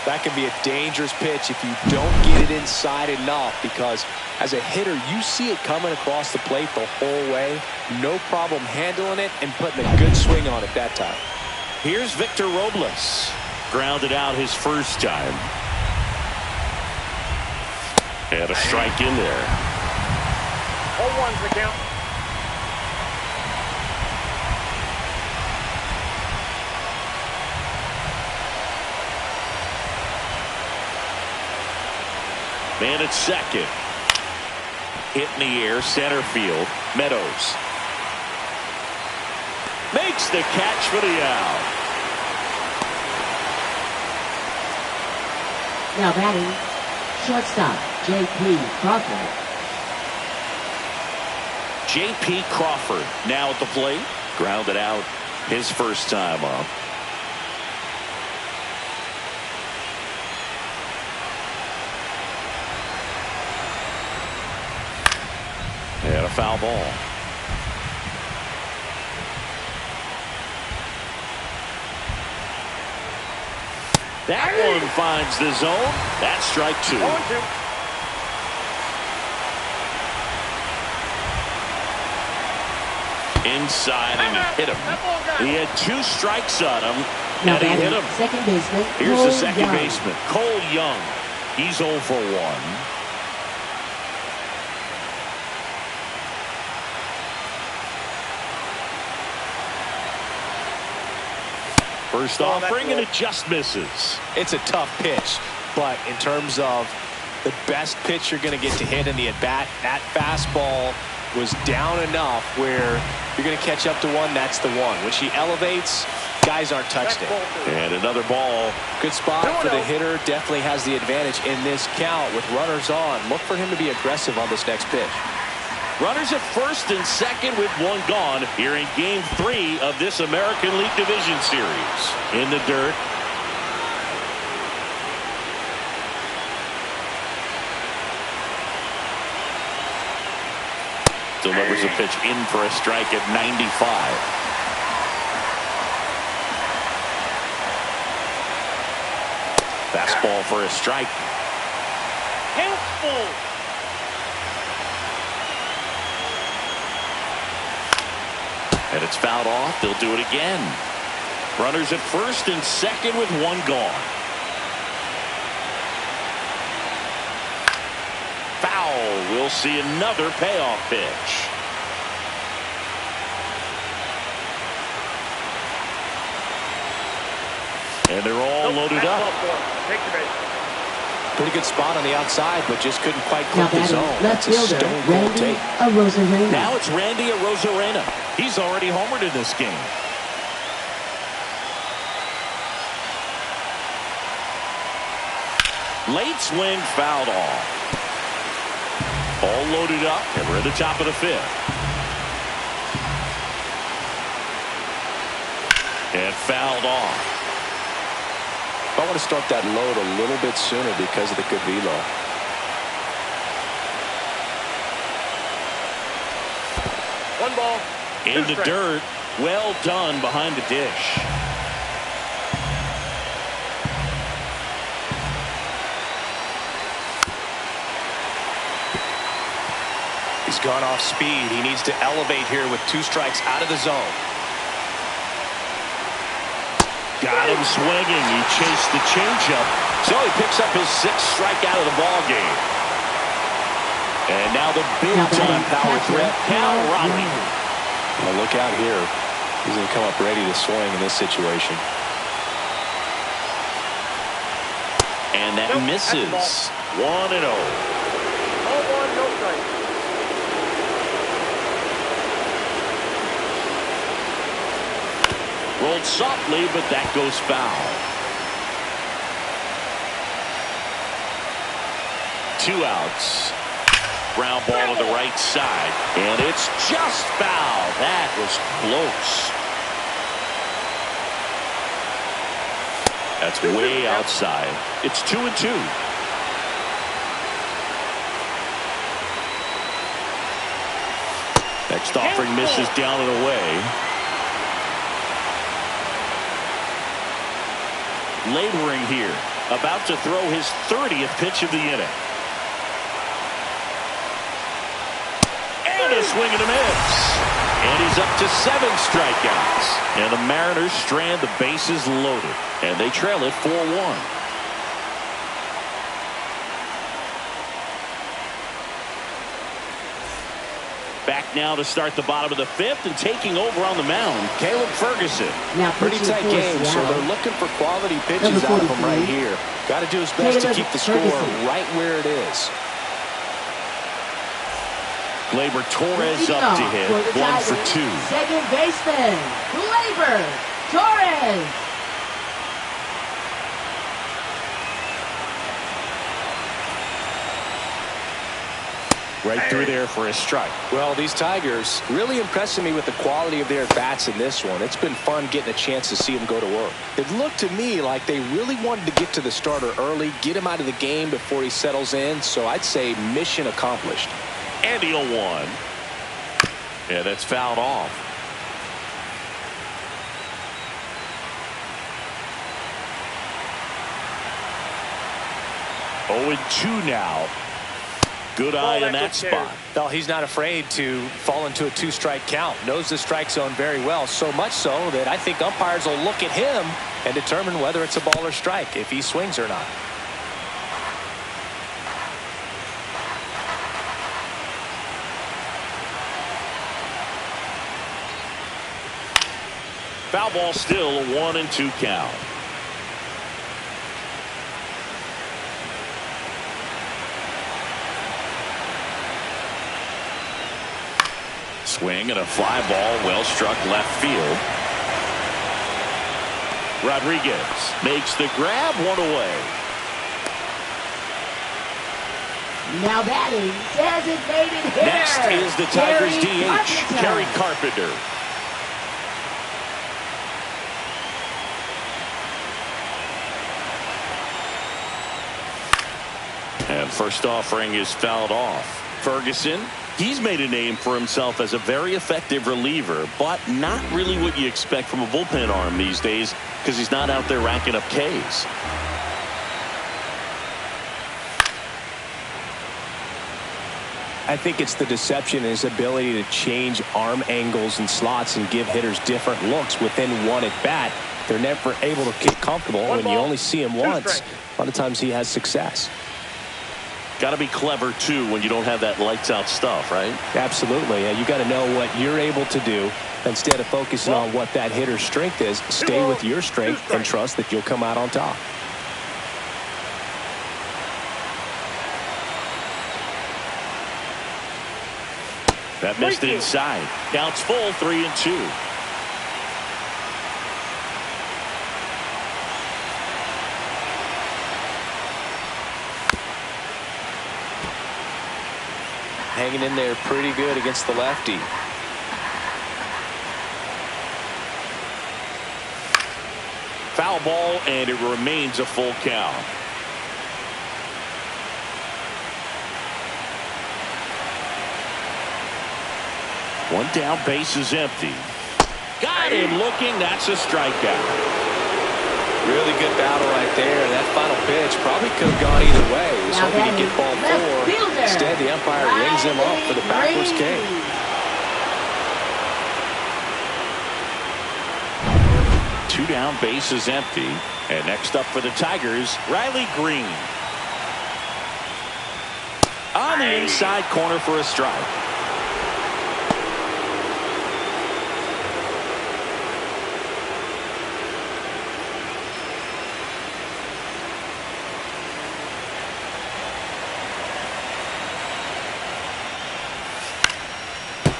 That can be a dangerous pitch if you don't get it inside enough, because as a hitter, you see it coming across the plate the whole way. No problem handling it and putting a good swing on it that time. Here's Victor Robles. Grounded out his first time. And a strike in there. 0-1's the count. Man at second. Hit in the air, center field. Meadows makes the catch for the out. Now batting, shortstop, J.P. Crawford. J.P. Crawford now at the plate. Grounded out his first time up. And a foul ball. That one finds the zone. That's strike 2. 0-2. Inside and hit him. He had 2 strikes on him, Now and he hit batting, him. second baseman, Here's Cole the second Young. baseman, Cole Young. He's 0 for 1. First offering, and it just misses. It's a tough pitch, but in terms of the best pitch you're going to get to hit in the at-bat, that fastball was down enough where you're going to catch up to one. That's the one. When she elevates, guys aren't touched it. And another ball. Good spot for the hitter. Definitely has the advantage in this count with runners on. Look for him to be aggressive on this next pitch. Runners at first and second with 1 gone here in Game 3 of this American League Division Series. In the dirt. Delivers a pitch in for a strike at 95. Fastball for a strike. Count full. And it's fouled off. They'll do it again. Runners at first and second with 1 gone. Foul. We'll see another payoff pitch. And they're all loaded up. Take the base. Pretty good spot on the outside, but just couldn't quite Now clip the batting, zone. left That's a fielder, stone cold Randy take. Arozarena. Now it's Randy Arozarena. He's already homered in this game. Late swing fouled off. All loaded up, and we're at the top of the 5th. And fouled off. I want to start that load a little bit sooner because of the good velo. One ball. In the dirt. Well done behind the dish. He's gone off speed. He needs to elevate here with 2 strikes out of the zone. Got him swinging. He chased the changeup. So he picks up his 6th strikeout of the ball game. And now the big-time power threat, Cal Raleigh. Well, look out here. He's going to come up ready to swing in this situation. And that misses. 1-0. All 1, no strike. Rolled softly, but that goes foul. 2 outs. Ground ball to the right side. And it's just foul. That was close. That's way outside. It's 2-2. Next offering misses down and away. Laboring here. about to throw his 30th pitch of the inning. And a swing and a miss. And he's up to 7 strikeouts. And the Mariners strand the bases loaded. And they trail it 4-1. Back now to start the bottom of the 5th, and taking over on the mound, Caleb Ferguson. Now Pretty tight game, so they're looking for quality pitches out of him right here. Got to do his best to keep the score right where it is. Gleyber Torres up to hit, 1 for 2. Second baseman, Gleyber Torres. Right through there for a strike. Well, these Tigers really impressing me with the quality of their bats in this one. It's been fun getting a chance to see them go to work. It looked to me like they really wanted to get to the starter early, get him out of the game before he settles in. So I'd say mission accomplished. And the 0-1. Yeah, that's fouled off. Oh, and 2 now. Good eye in that spot. Well, he's not afraid to fall into a 2-strike count. Knows the strike zone very well. So much so that I think umpires will look at him and determine whether it's a ball or strike, if he swings or not. Foul ball still, a 1-2 count. Swing and a fly ball, well struck left field. Rodriguez makes the grab, 1 away. Now batting, designated hitter. Next is the Tigers Kerry DH, Kerry Carpenter. And first offering is fouled off. Ferguson, he's made a name for himself as a very effective reliever, but not really what you expect from a bullpen arm these days because he's not out there racking up Ks. I think it's the deception and his ability to change arm angles and slots and give hitters different looks within one at bat. They're never able to get comfortable. When you only see him once, a lot of times he has success. Got to be clever too when you don't have that lights out stuff, right? Absolutely. You got to know what you're able to do instead of focusing on what that hitter's strength is. Stay with your strength and trust that you'll come out on top. That missed inside. Counts full, 3-2. Hanging in there pretty good against the lefty. Foul ball, and it remains a full count. One down, base is empty. Got him looking. That's a strikeout. Really good battle right there. That final pitch probably could have gone either way. He was hoping to get ball 4. Instead, the umpire rings him up for the backwards K. Two down, base is empty. And next up for the Tigers, Riley Green. On the inside corner for a strike.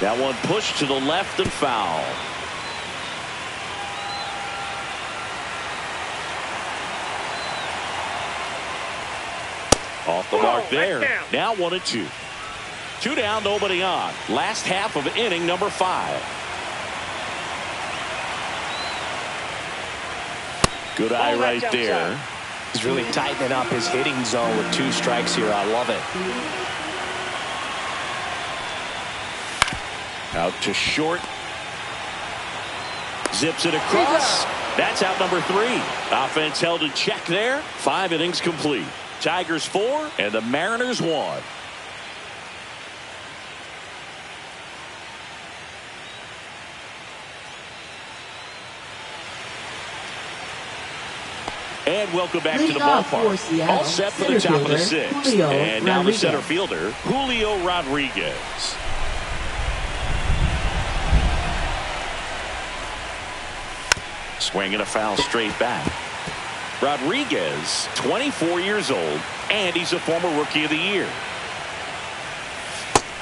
That one pushed to the left and foul. Off the mark there. Now 1-2. 2 down, nobody on. Last half of inning number 5. Good eye right there. He's really tightening up his hitting zone with 2 strikes here. I love it. Out to short. Zips it across. That's out number 3. Offense held in check there. 5 innings complete. Tigers 4 and the Mariners 1. And welcome back to the ballpark. All set for the top of the 6th. And now the center fielder, Julio Rodriguez. Swinging a foul straight back. Rodriguez, 24 years old, and he's a former Rookie of the Year.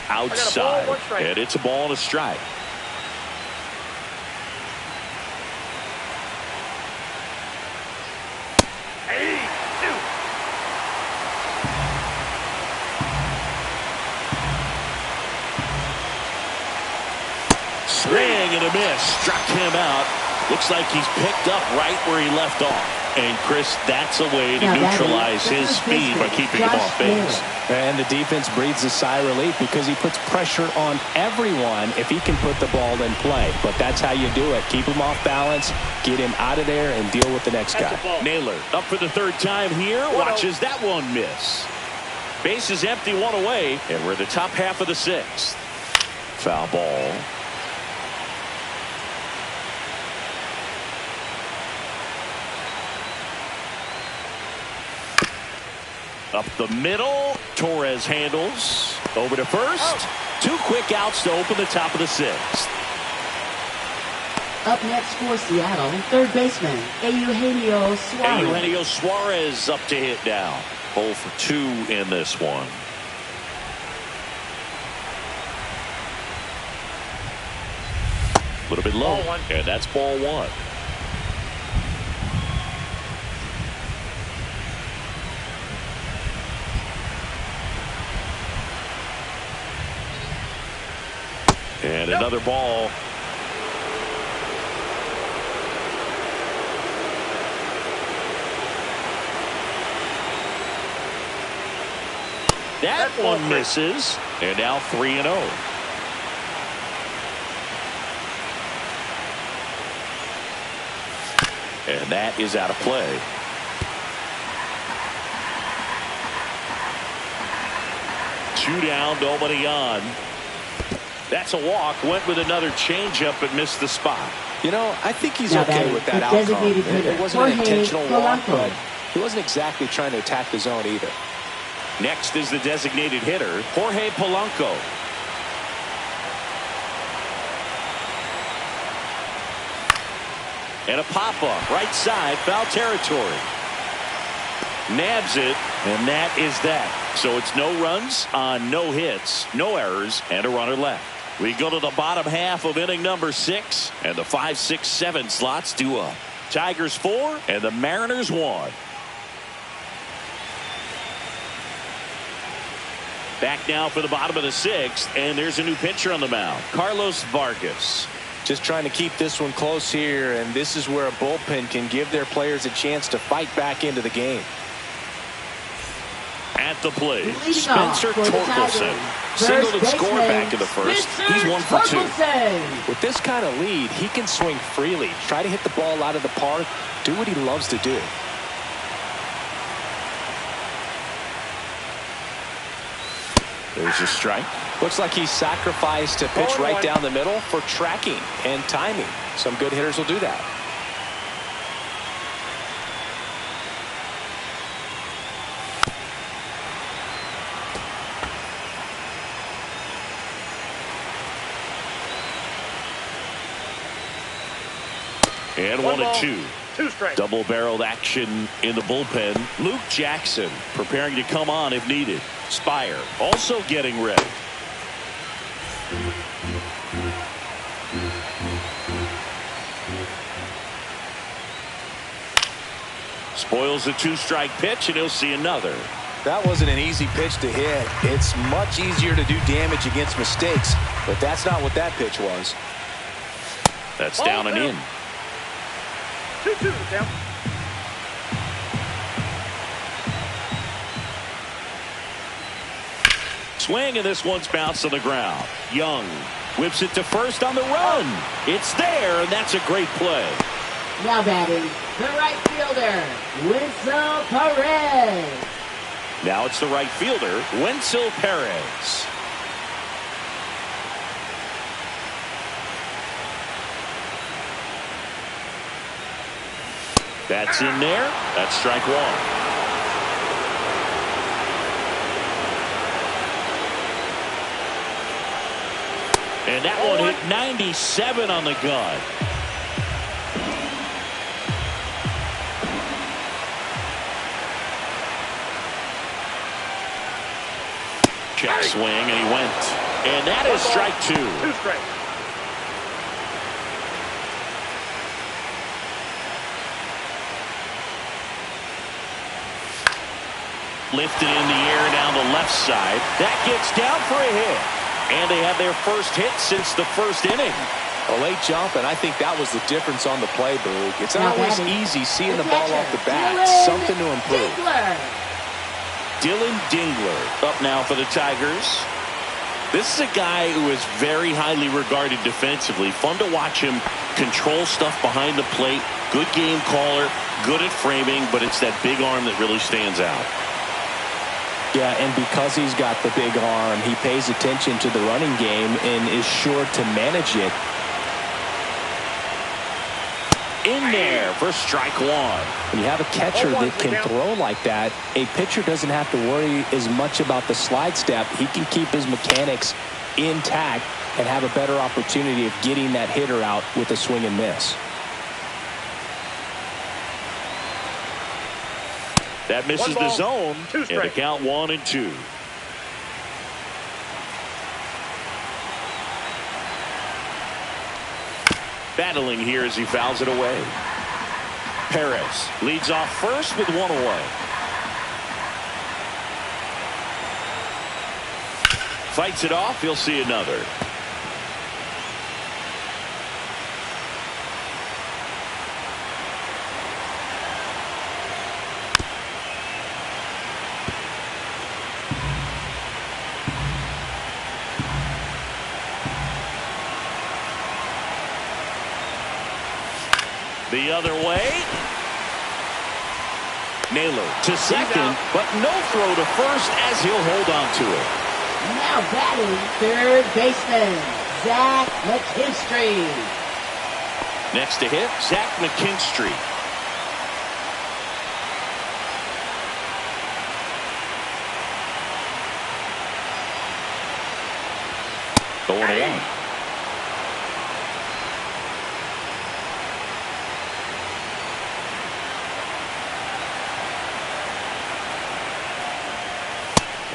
Outside, and it's a ball and a strike. Swing and a miss. Struck him out. Looks like he's picked up right where he left off. And, Chris, that's a way to neutralize his speed by keeping him off base. And the defense breathes a sigh of relief because he puts pressure on everyone if he can put the ball in play. But that's how you do it. Keep him off balance, get him out of there, and deal with the next guy. Naylor up for the 3rd time here. Watches that one miss. Base is empty, 1 away, and we're in the top half of the 6th. Foul ball. Up the middle, Torres handles. Over to first. 2 quick outs to open the top of the 6th. Up next for Seattle, 3rd baseman, Eugenio Suarez. Eugenio Suarez up to hit now. 0 for 2 in this one. A little bit low, and that's ball 1. And another ball. That one misses. And now 3-0. And that is out of play. Two down, nobody on. That's a walk. Went with another changeup but missed the spot. You know, I think he's okay with that outcome. It wasn't an intentional walk, but he wasn't exactly trying to attack the zone either. Next is the designated hitter, Jorge Polanco. And a pop-up, right side, foul territory. Nabs it, and that is that. So it's no runs on no hits, no errors, and a runner left. We go to the bottom half of inning number 6, and the 5, 6, 7 slots due up. Tigers 4, and the Mariners 1. Back now for the bottom of the 6th, and there's a new pitcher on the mound, Carlos Vargas. Just trying to keep this one close here, and this is where a bullpen can give their players a chance to fight back into the game. At the plate, Spencer Torkelson singled and scored back in the first. He's 1 for 2. With this kind of lead, he can swing freely, try to hit the ball out of the park, do what he loves to do. There's a strike. Looks like he sacrificed to pitch right down the middle for tracking and timing. Some good hitters will do that. And 1 and 2. 2 strikes. Double-barreled action in the bullpen. Luke Jackson preparing to come on if needed. Spire also getting ready. Spoils the 2-strike pitch, and he'll see another. That wasn't an easy pitch to hit. It's much easier to do damage against mistakes, but that's not what that pitch was. That's down and in. 2-2 down. Swing, and this one's bounced on the ground. Young whips it to first on the run. It's there, and that's a great play. Now batting, the right fielder, Winsel Perez. Now it's the right fielder, Winsel Perez. That's in there. That's strike one. And that one hit 97 on the gun. Check swing, and he went. And that is strike two. 2 strikes. Lifted in the air down the left side. That gets down for a hit. And they have their first hit since the first inning. A late jump, and I think that was the difference on the play, Boog. It's not always easy seeing the ball off the bat. Something to improve. Dylan Dingler up now for the Tigers. This is a guy who is very highly regarded defensively. Fun to watch him control stuff behind the plate. Good game caller, good at framing, but it's that big arm that really stands out. Yeah, and because he's got the big arm, he pays attention to the running game and is sure to manage it. In there for strike one. When you have a catcher that can throw like that, a pitcher doesn't have to worry as much about the slide step. He can keep his mechanics intact and have a better opportunity of getting that hitter out with a swing and miss. That misses the zone, and the count 1-2. Battling here as he fouls it away. Perez leads off first with one away. Fights it off. He'll see another. The other way. Naylor to second, but no throw to first as he'll hold on to it. Now batting, third baseman, Zach McKinstry. Next to hit, Zach McKinstry. Going on.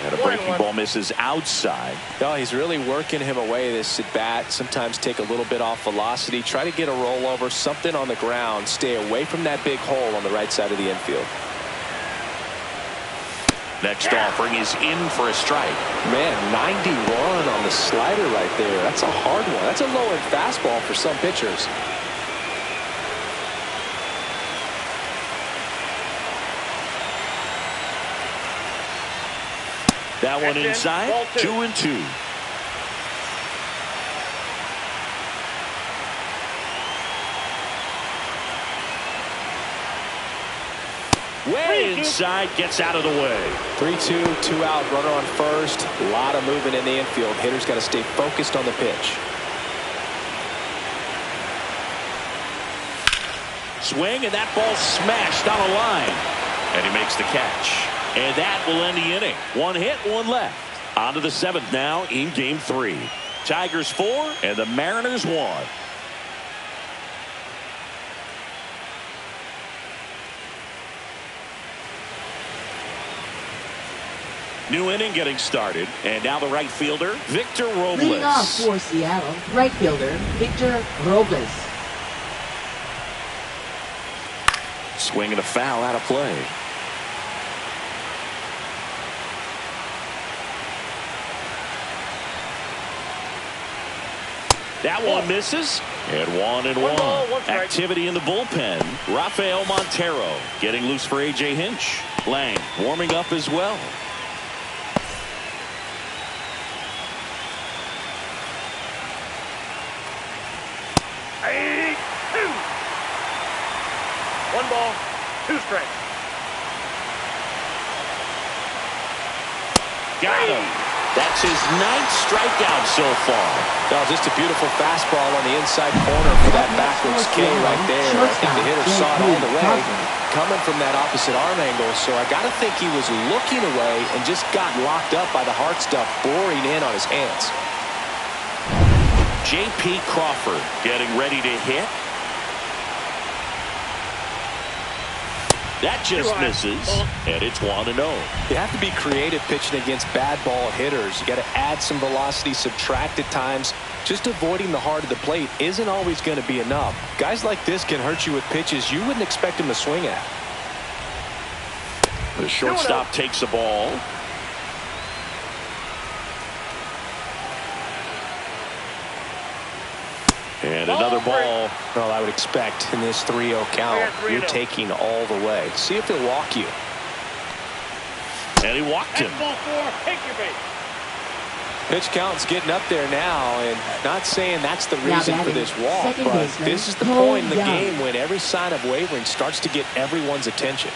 And a breaking ball misses outside. No, he's really working him away this at bat. Sometimes take a little bit off velocity. Try to get a rollover, something on the ground. Stay away from that big hole on the right side of the infield. Next offering is in for a strike. Man, 91 on the slider right there. That's a hard one. That's a low-end fastball for some pitchers. That one inside, 2-2. Way inside, gets out of the way. 3-2, 2 out, runner on first. A lot of movement in the infield. Hitter's got to stay focused on the pitch. Swing, and that ball smashed on a line. And he makes the catch. And that will end the inning. One hit, one left. On to the seventh now in game 3. Tigers 4 and the Mariners 1. New inning getting started. And now the right fielder, Victor Robles. Leading off for Seattle, right fielder, Victor Robles. Swing and a foul out of play. That one misses. And 1-1. Activity in the bullpen. Rafael Montero getting loose for A.J. Hinch. Lang warming up as well. 2 strikes. Got him. That's his 9th strikeout so far. That was just a beautiful fastball on the inside corner for that backwards K right there. I think the hitter saw it all the way coming from that opposite arm angle, so I got to think he was looking away and just got locked up by the hard stuff boring in on his hands. J.P. Crawford getting ready to hit. That just misses, and it's 1-0. You have to be creative pitching against bad ball hitters. You got to add some velocity, subtract at times. Just avoiding the heart of the plate isn't always going to be enough. Guys like this can hurt you with pitches you wouldn't expect him to swing at. The shortstop takes the ball. And another ball. Well, I would expect in this 3-0 count, you're taking all the way. See if he'll walk you. And he walked him. Pitch count's getting up there now, and not saying that's the reason for this walk, but this is the point in the game when every sign of wavering starts to get everyone's attention.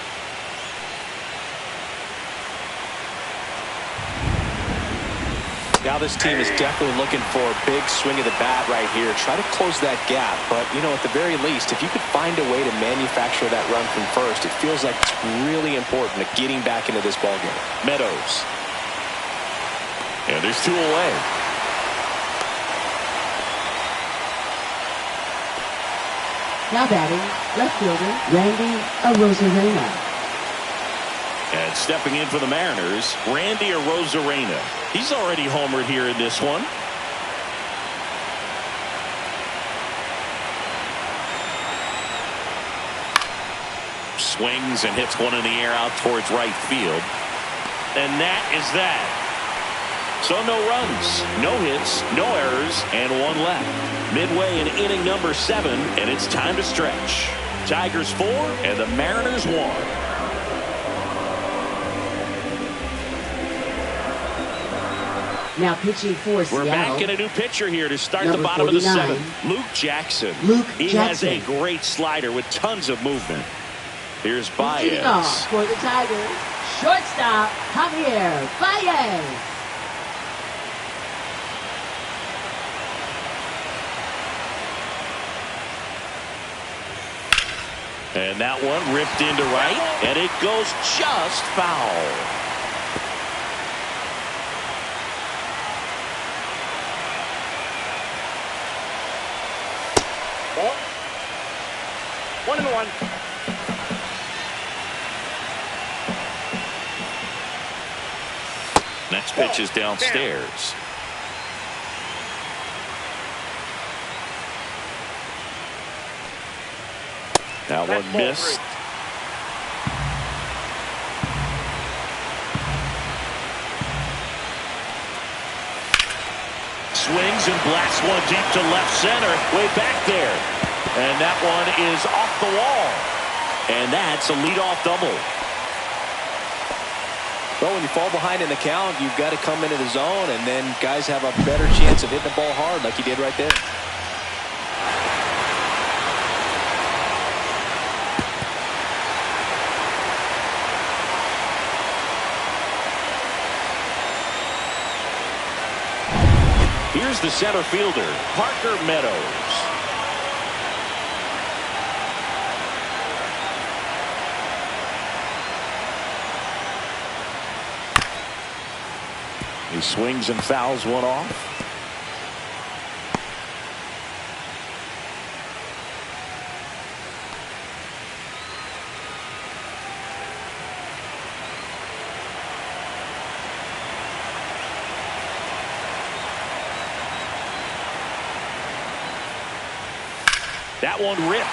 Now this team is definitely looking for a big swing of the bat right here. Try to close that gap, but, you know, at the very least, if you could find a way to manufacture that run from first, it feels like it's really important to getting back into this ballgame. Meadows. And there's 2 away. Now batting, left fielder, Randy Arozarena. And stepping in for the Mariners, Randy Arozarena. He's already homered here in this one. Swings and hits one in the air out towards right field. And that is that. So no runs, no hits, no errors, and 1 left. Midway in inning number 7, and it's time to stretch. Tigers 4 and the Mariners 1. Now pitching for Seattle. We're back in a new pitcher here to start the bottom 49. of the 7th. Luke Jackson. He has a great slider with tons of movement. Here's Leading off Baez. for the Tigers, shortstop Javier Baez. And that one ripped into right, and it goes just foul. Ball. 1-1. Next pitch is downstairs. That one missed. Swings and blasts one deep to left center, way back there. And that one is off the wall. And that's a leadoff double. Well, when you fall behind in the count, you've got to come into the zone, and then guys have a better chance of hitting the ball hard like he did right there. Here's the center fielder, Parker Meadows. He swings and fouls one off. That one ripped.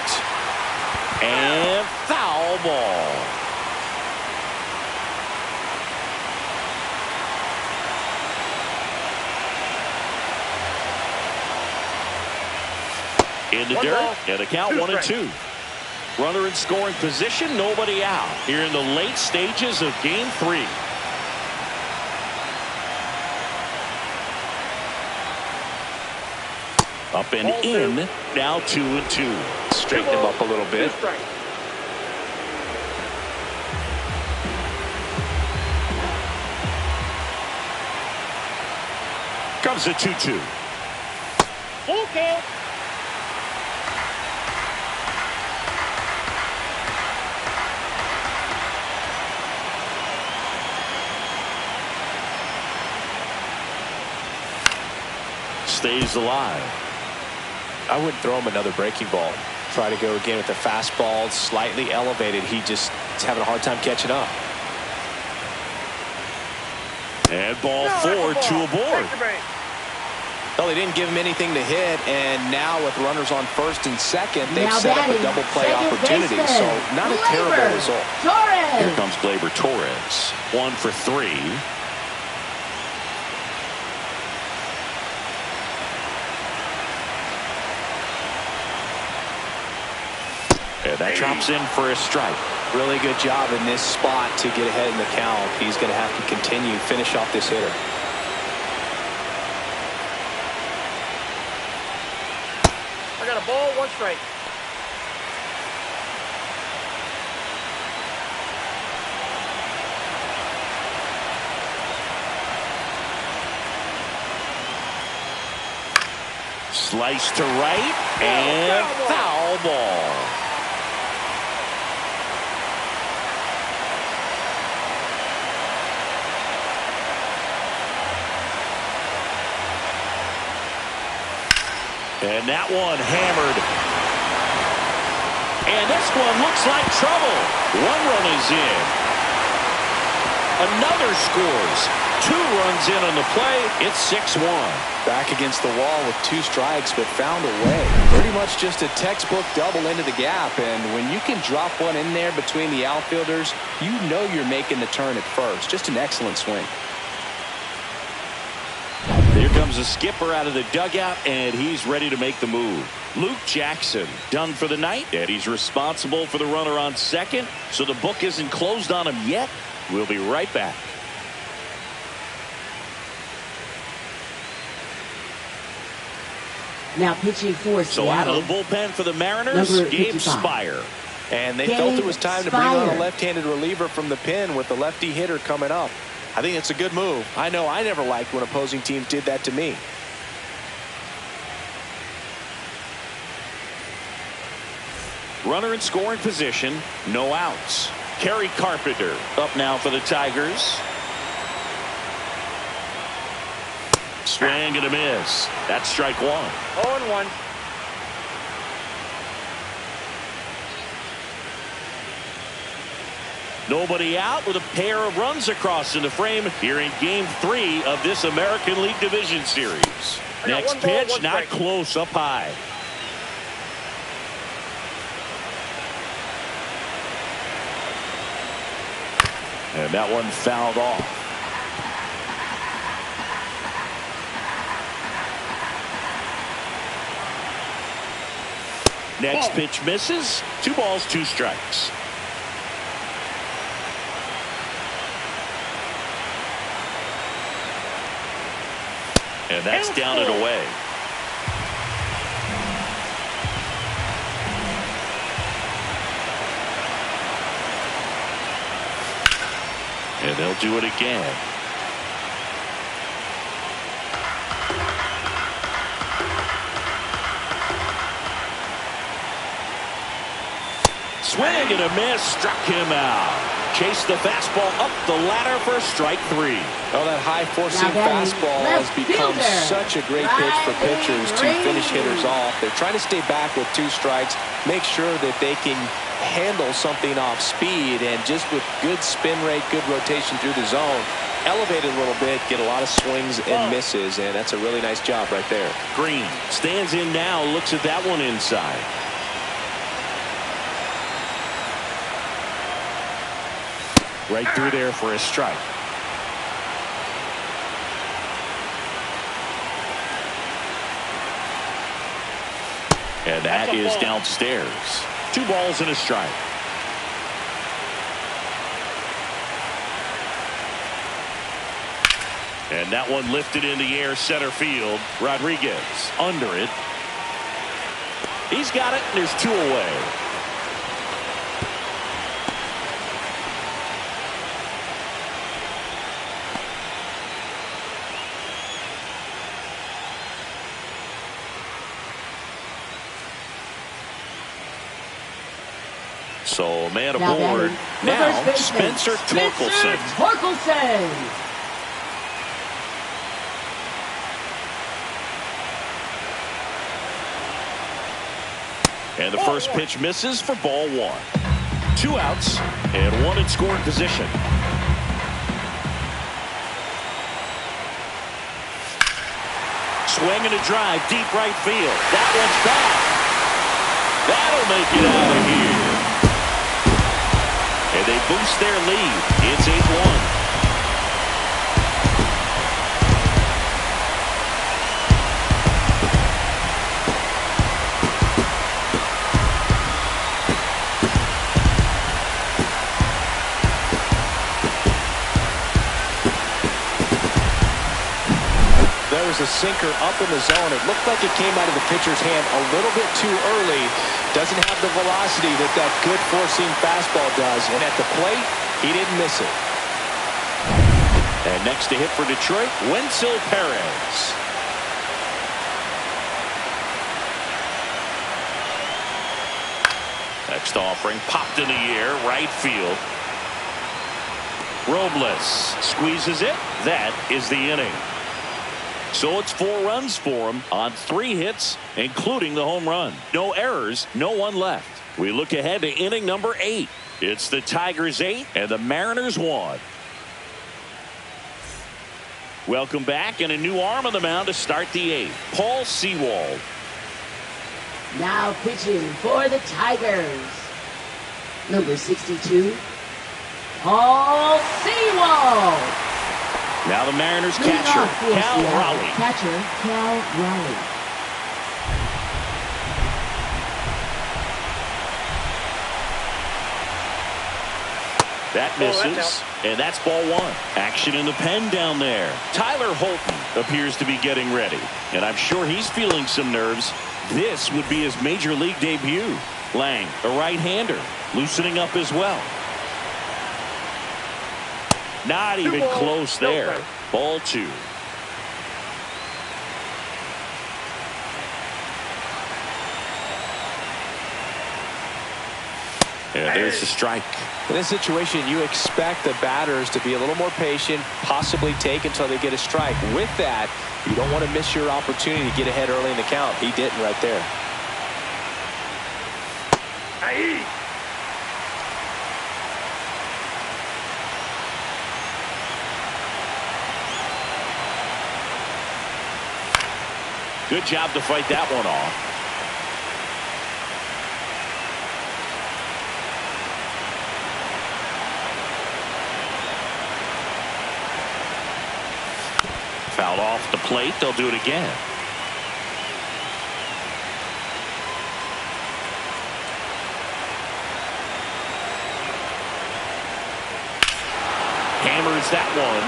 And foul ball. In the dirt, and a count 1-2. Runner in scoring position, nobody out here in the late stages of game 3. Up and in, now 2-2. Straighten him up a little bit. comes the 2-2. Full count. Stays alive. I wouldn't throw him another breaking ball. Try to go again with the fastball slightly elevated. He just is having a hard time catching up. And ball No, 4, that's a 2 ball. aboard. Take the bait. Well, they didn't give him anything to hit, and now with runners on first and second, they've Now set up a batting, double play second opportunity. baseman, So not a Gleyber terrible result. Torres. Here comes Gleyber Torres. 1 for 3. And that drops in for a strike. Really good job in this spot to get ahead in the count. He's going to have to continue, finish off this hitter. I got a ball, 1 strike. Slice to right and foul ball. And that one hammered. And this one looks like trouble. 1 run is in. Another scores. 2 runs in on the play. It's 6-1. Back against the wall with 2 strikes, but found a way. Pretty much just a textbook double into the gap. And when you can drop one in there between the outfielders, you know you're making the turn at first. Just an excellent swing. Here comes the skipper out of the dugout, and he's ready to make the move. Luke Jackson done for the night, and he's responsible for the runner on second, so the book isn't closed on him yet. We'll be right back. Now pitching for So out Seattle. of the bullpen for the Mariners, Number Gabe 55. Spire. And they Gabe felt it was time to bring on a Spire. left-handed reliever from the pen with the lefty hitter coming up. I think it's a good move. I know I never liked when opposing teams did that to me. Runner in scoring position, no outs. Kerry Carpenter up now for the Tigers. Swing and a miss. That's strike 1. 0-1. Nobody out with a pair of runs across in the frame here in Game 3 of this American League Division Series. I got Next 1 ball, pitch, 1 not strike. close, up high. And that one fouled off. Next pitch misses. 2 balls, 2 strikes. And that's down and away. And they'll do it again. Swing and a miss, struck him out. Chased the fastball up the ladder for strike 3. Oh, that high-forcing Now batting, fastball has left become fielder, such a great pitch for Riley pitchers to finish hitters off. They're trying to stay back with 2 strikes, make sure that they can handle something off speed, and just with good spin rate, good rotation through the zone, elevate it a little bit, get a lot of swings and misses, and that's a really nice job right there. Green stands in now, looks at that one inside. Right through there for a strike. And that is downstairs. 2 balls and a strike. And that one lifted in the air, center field. Rodriguez under it. He's got it, and there's 2 away. So man Now aboard. batting, Now first baseman, Spencer Torkelson. Torkelson. And the first pitch misses for ball one. 2 outs and 1 in scoring position. Swing and a drive, deep right field. That one's back. That'll make it out of here. And they boost their lead. It's 8-1. There was a sinker up in the zone. It looked like it came out of the pitcher's hand a little bit too early. Doesn't have the velocity that that good four-seam fastball does. And at the plate, he didn't miss it. And next to hit for Detroit, Wenzel Perez. Next offering popped in the air, right field. Robles squeezes it. That is the inning. So it's 4 runs for him on 3 hits, including the home run. No errors, no one left. We look ahead to inning number 8. It's the Tigers 8 and the Mariners 1. Welcome back, and a new arm on the mound to start the 8th. Paul Sewald. Now pitching for the Tigers, number 62, Paul Sewald. Now the Mariners Leading catcher, off for Cal Seattle. Raleigh. Catcher, Cal Raleigh. That misses, and that's ball 1. Action in the pen down there. Tyler Holton appears to be getting ready, and I'm sure he's feeling some nerves. This would be his major league debut. Lang, a right-hander, loosening up as well. Not even close there. Ball 2. And there's the strike. In this situation, you expect the batters to be a little more patient, possibly take until they get a strike. With that, you don't want to miss your opportunity to get ahead early in the count. He didn't right there. Good job to fight that one off. Fouled off the plate. They'll do it again. Hammers that one.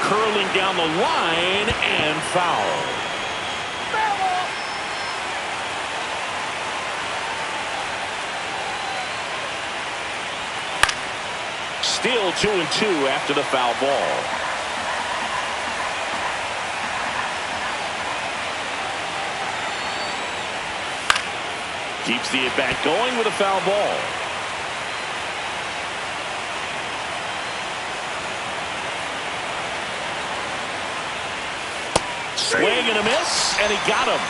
Curling down the line and foul. Still 2-2 after the foul ball. Keeps the at-bat going with a foul ball. Swing and a miss, and he got him.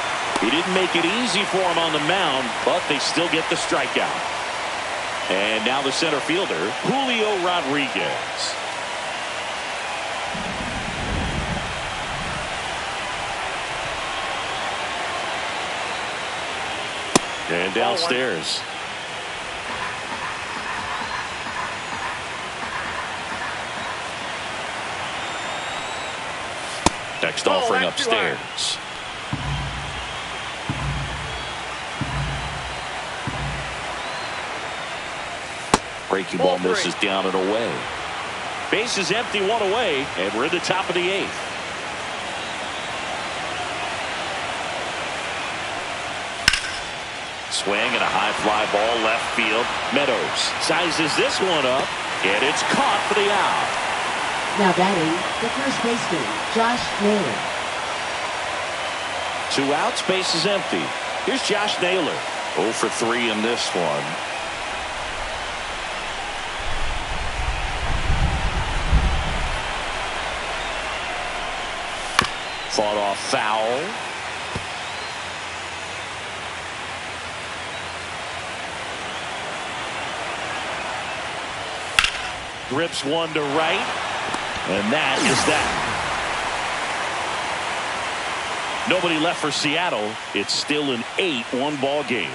He didn't make it easy for him on the mound, but they still get the strikeout. And now the center fielder, Julio Rodriguez. And downstairs. Next offering upstairs. Breaking ball misses down and away. Base is empty, 1 away, and we're at the top of the 8th. Swing and a high fly ball left field. Meadows sizes this one up, and it's caught for the out. Now batting, the first baseman, Josh Naylor. 2 outs, base is empty. Here's Josh Naylor. 0 for 3 in this one. Fought off foul. Grips one to right. And that is that. Nobody left for Seattle. It's still an 8-1 ball game.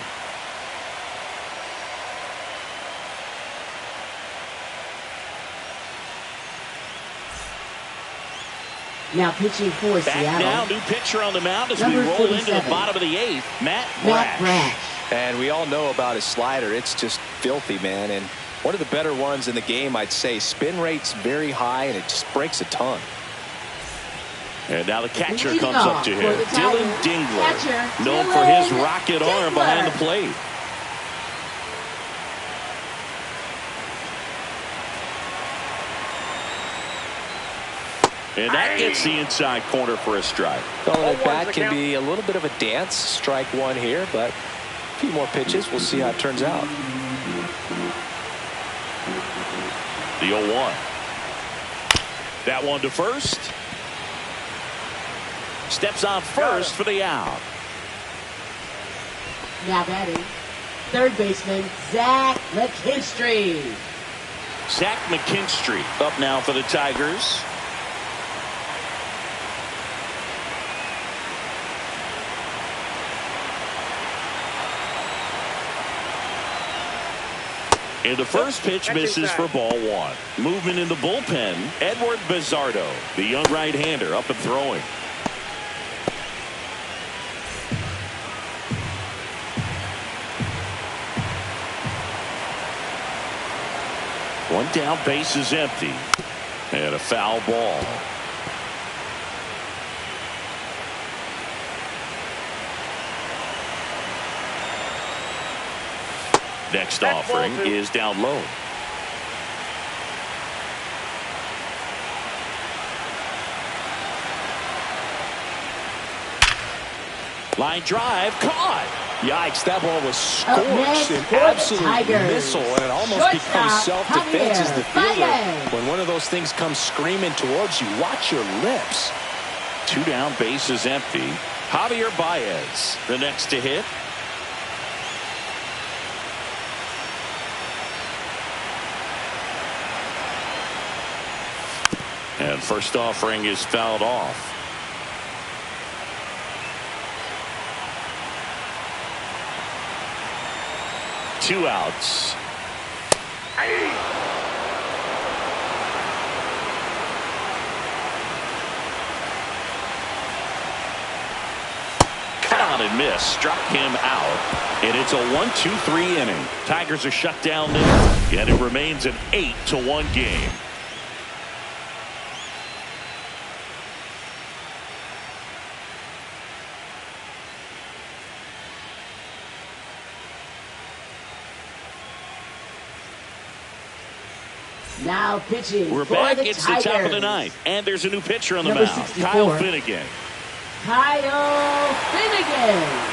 Now pitching for Back Seattle. now, new pitcher on the mound as Number we roll 47. into the bottom of the 8th. Matt Brash. Brash. And we all know about his slider. It's just filthy, man. And one of the better ones in the game, I'd say. Spin rate's very high, and it just breaks a ton. And now the catcher Leading comes up off to for him. the Dylan Tigers, Dingler, catcher, known for his Dylan rocket arm behind the plate. And that gets the inside corner for a strike. Calling it back can be a little bit of a dance. Strike one here, but a few more pitches. We'll see how it turns out. The 0-1. That one to first. Steps on first for the out. Now batting, third baseman Zach McKinstry. Zach McKinstry up now for the Tigers. And the first pitch misses for ball one. Movement in the bullpen. Edward Bizzardo, the young right-hander, up and throwing. One down, base is empty. And a foul ball. Next offering is down low. Line drive, caught. Yikes, that ball was next scorched. An for the absolute Tigers. missile, and it almost Shortstop, becomes self-defense as the fielder. Baez. When one of those things comes screaming towards you, watch your lips. Two down, base is empty. Javier Baez, the next to hit. And first offering is fouled off. Two outs. Cut out and miss. Struck him out. And it's a 1-2-3 inning. Tigers are shut down there. And it remains an 8-1 game. Now pitching We're for back. the It's Tigers. the top of the ninth. And there's a new pitcher on the Number mound. 64. Kyle Finnegan. Kyle Finnegan.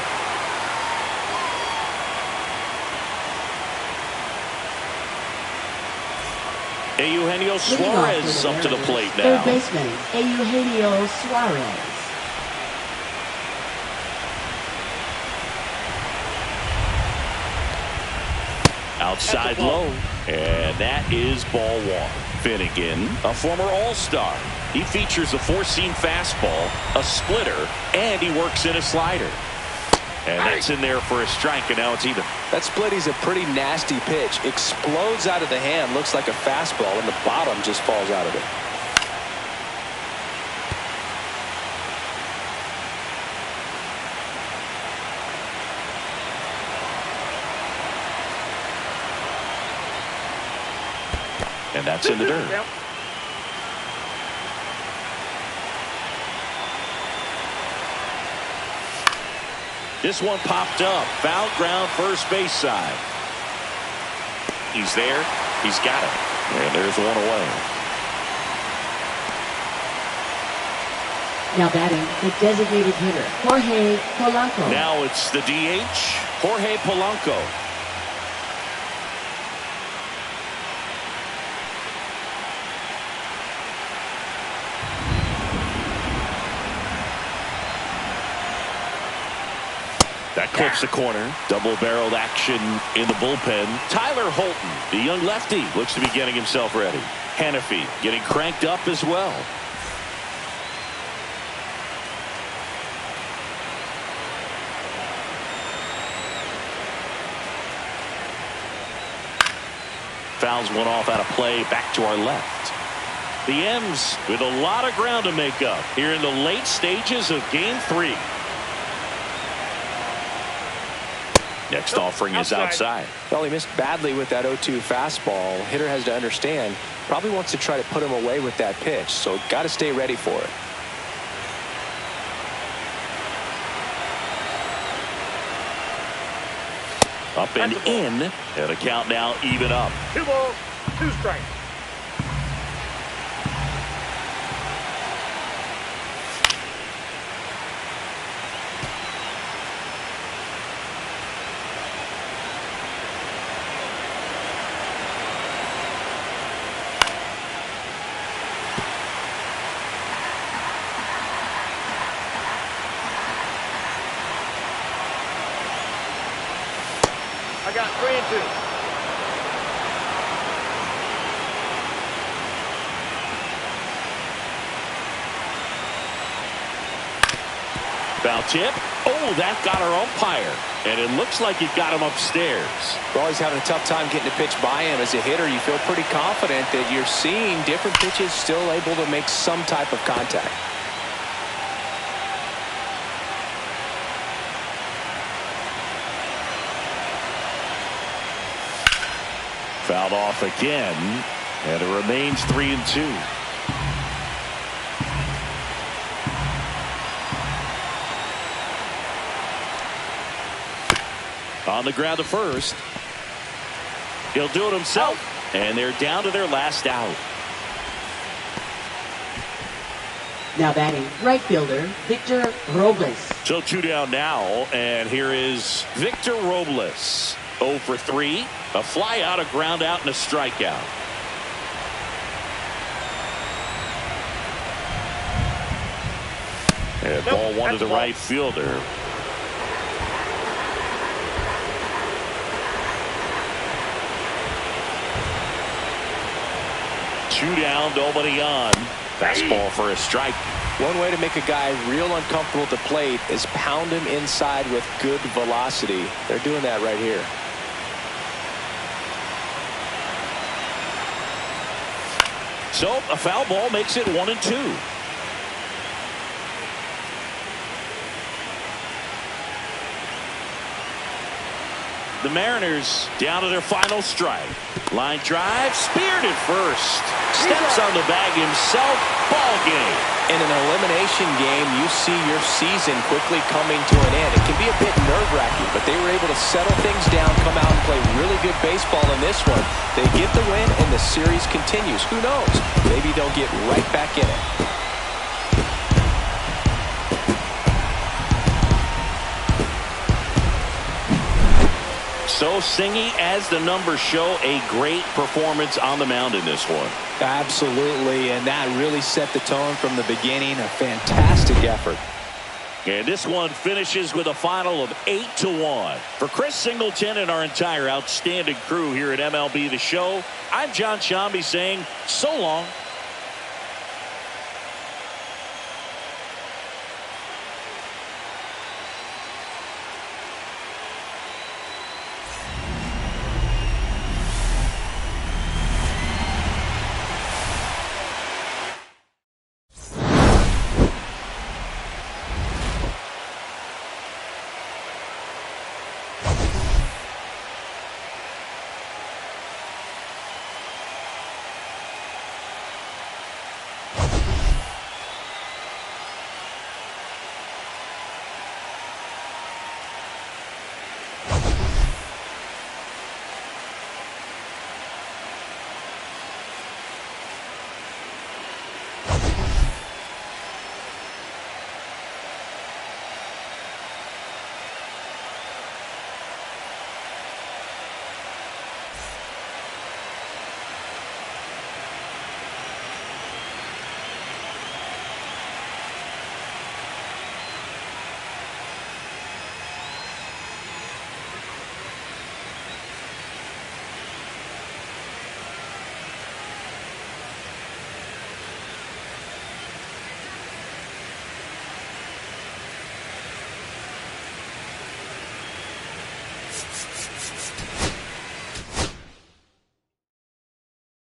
Eugenio Leading off for Suarez the up to the plate Third now. baseman Eugenio Suarez. Outside low. And that is ball one. Finnegan, a former All-Star. He features a four-seam fastball, a splitter, and he works in a slider. And that's in there for a strike, and now it's even. That splitty's a pretty nasty pitch. Explodes out of the hand, looks like a fastball, and the bottom just falls out of it. And that's in the dirt. Yep. This one popped up. Foul ground, first base side. He's there. He's got it. And there's one away. Now batting, the designated hitter, Jorge Polanco. Now it's the DH, Jorge Polanco. That clips the corner. Double-barreled action in the bullpen. Tyler Holton, the young lefty, looks to be getting himself ready. Hannafy getting cranked up as well. Fouls one off out of play, back to our left. The M's with a lot of ground to make up here in the late stages of Game 3. Next offering is outside. Well, he missed badly with that 0-2 fastball. Hitter has to understand, probably wants to try to put him away with that pitch, so got to stay ready for it. Up and in, and a count now even up. 2 balls, 2 strikes. I got 3 and 2. Foul tip. Oh, that got our umpire. And it looks like it got him upstairs. Well, he's having a tough time getting a pitch by him. As a hitter, you feel pretty confident that you're seeing different pitches still able to make some type of contact. Fouled off again, and it remains 3 and 2. On the ground to first. He'll do it himself, and they're down to their last out. Now batting right fielder, Victor Robles. So 2 down now, and here is Victor Robles. 0 for 3. A fly out, a ground out, and a strikeout. And ball one to the right fielder. Two down, nobody on. Fastball for a strike. One way to make a guy real uncomfortable at the plate is pound him inside with good velocity. They're doing that right here. So a foul ball makes it 1 and 2. The Mariners down to their final strike. Line drive, speared at first. Steps on the bag himself. Ball game. In an elimination game, you see your season quickly coming to an end. It can be a bit nerve-wracking, but they were able to settle things down, come out and play really good baseball in this one. They get the win, and the series continues. Who knows? Maybe they'll get right back in it. So Singy, as the numbers show, a great performance on the mound in this one. Absolutely, and that really set the tone from the beginning. A fantastic effort. And this one finishes with a final of 8-1. For Chris Singleton and our entire outstanding crew here at MLB The Show, I'm John Shambi saying so long.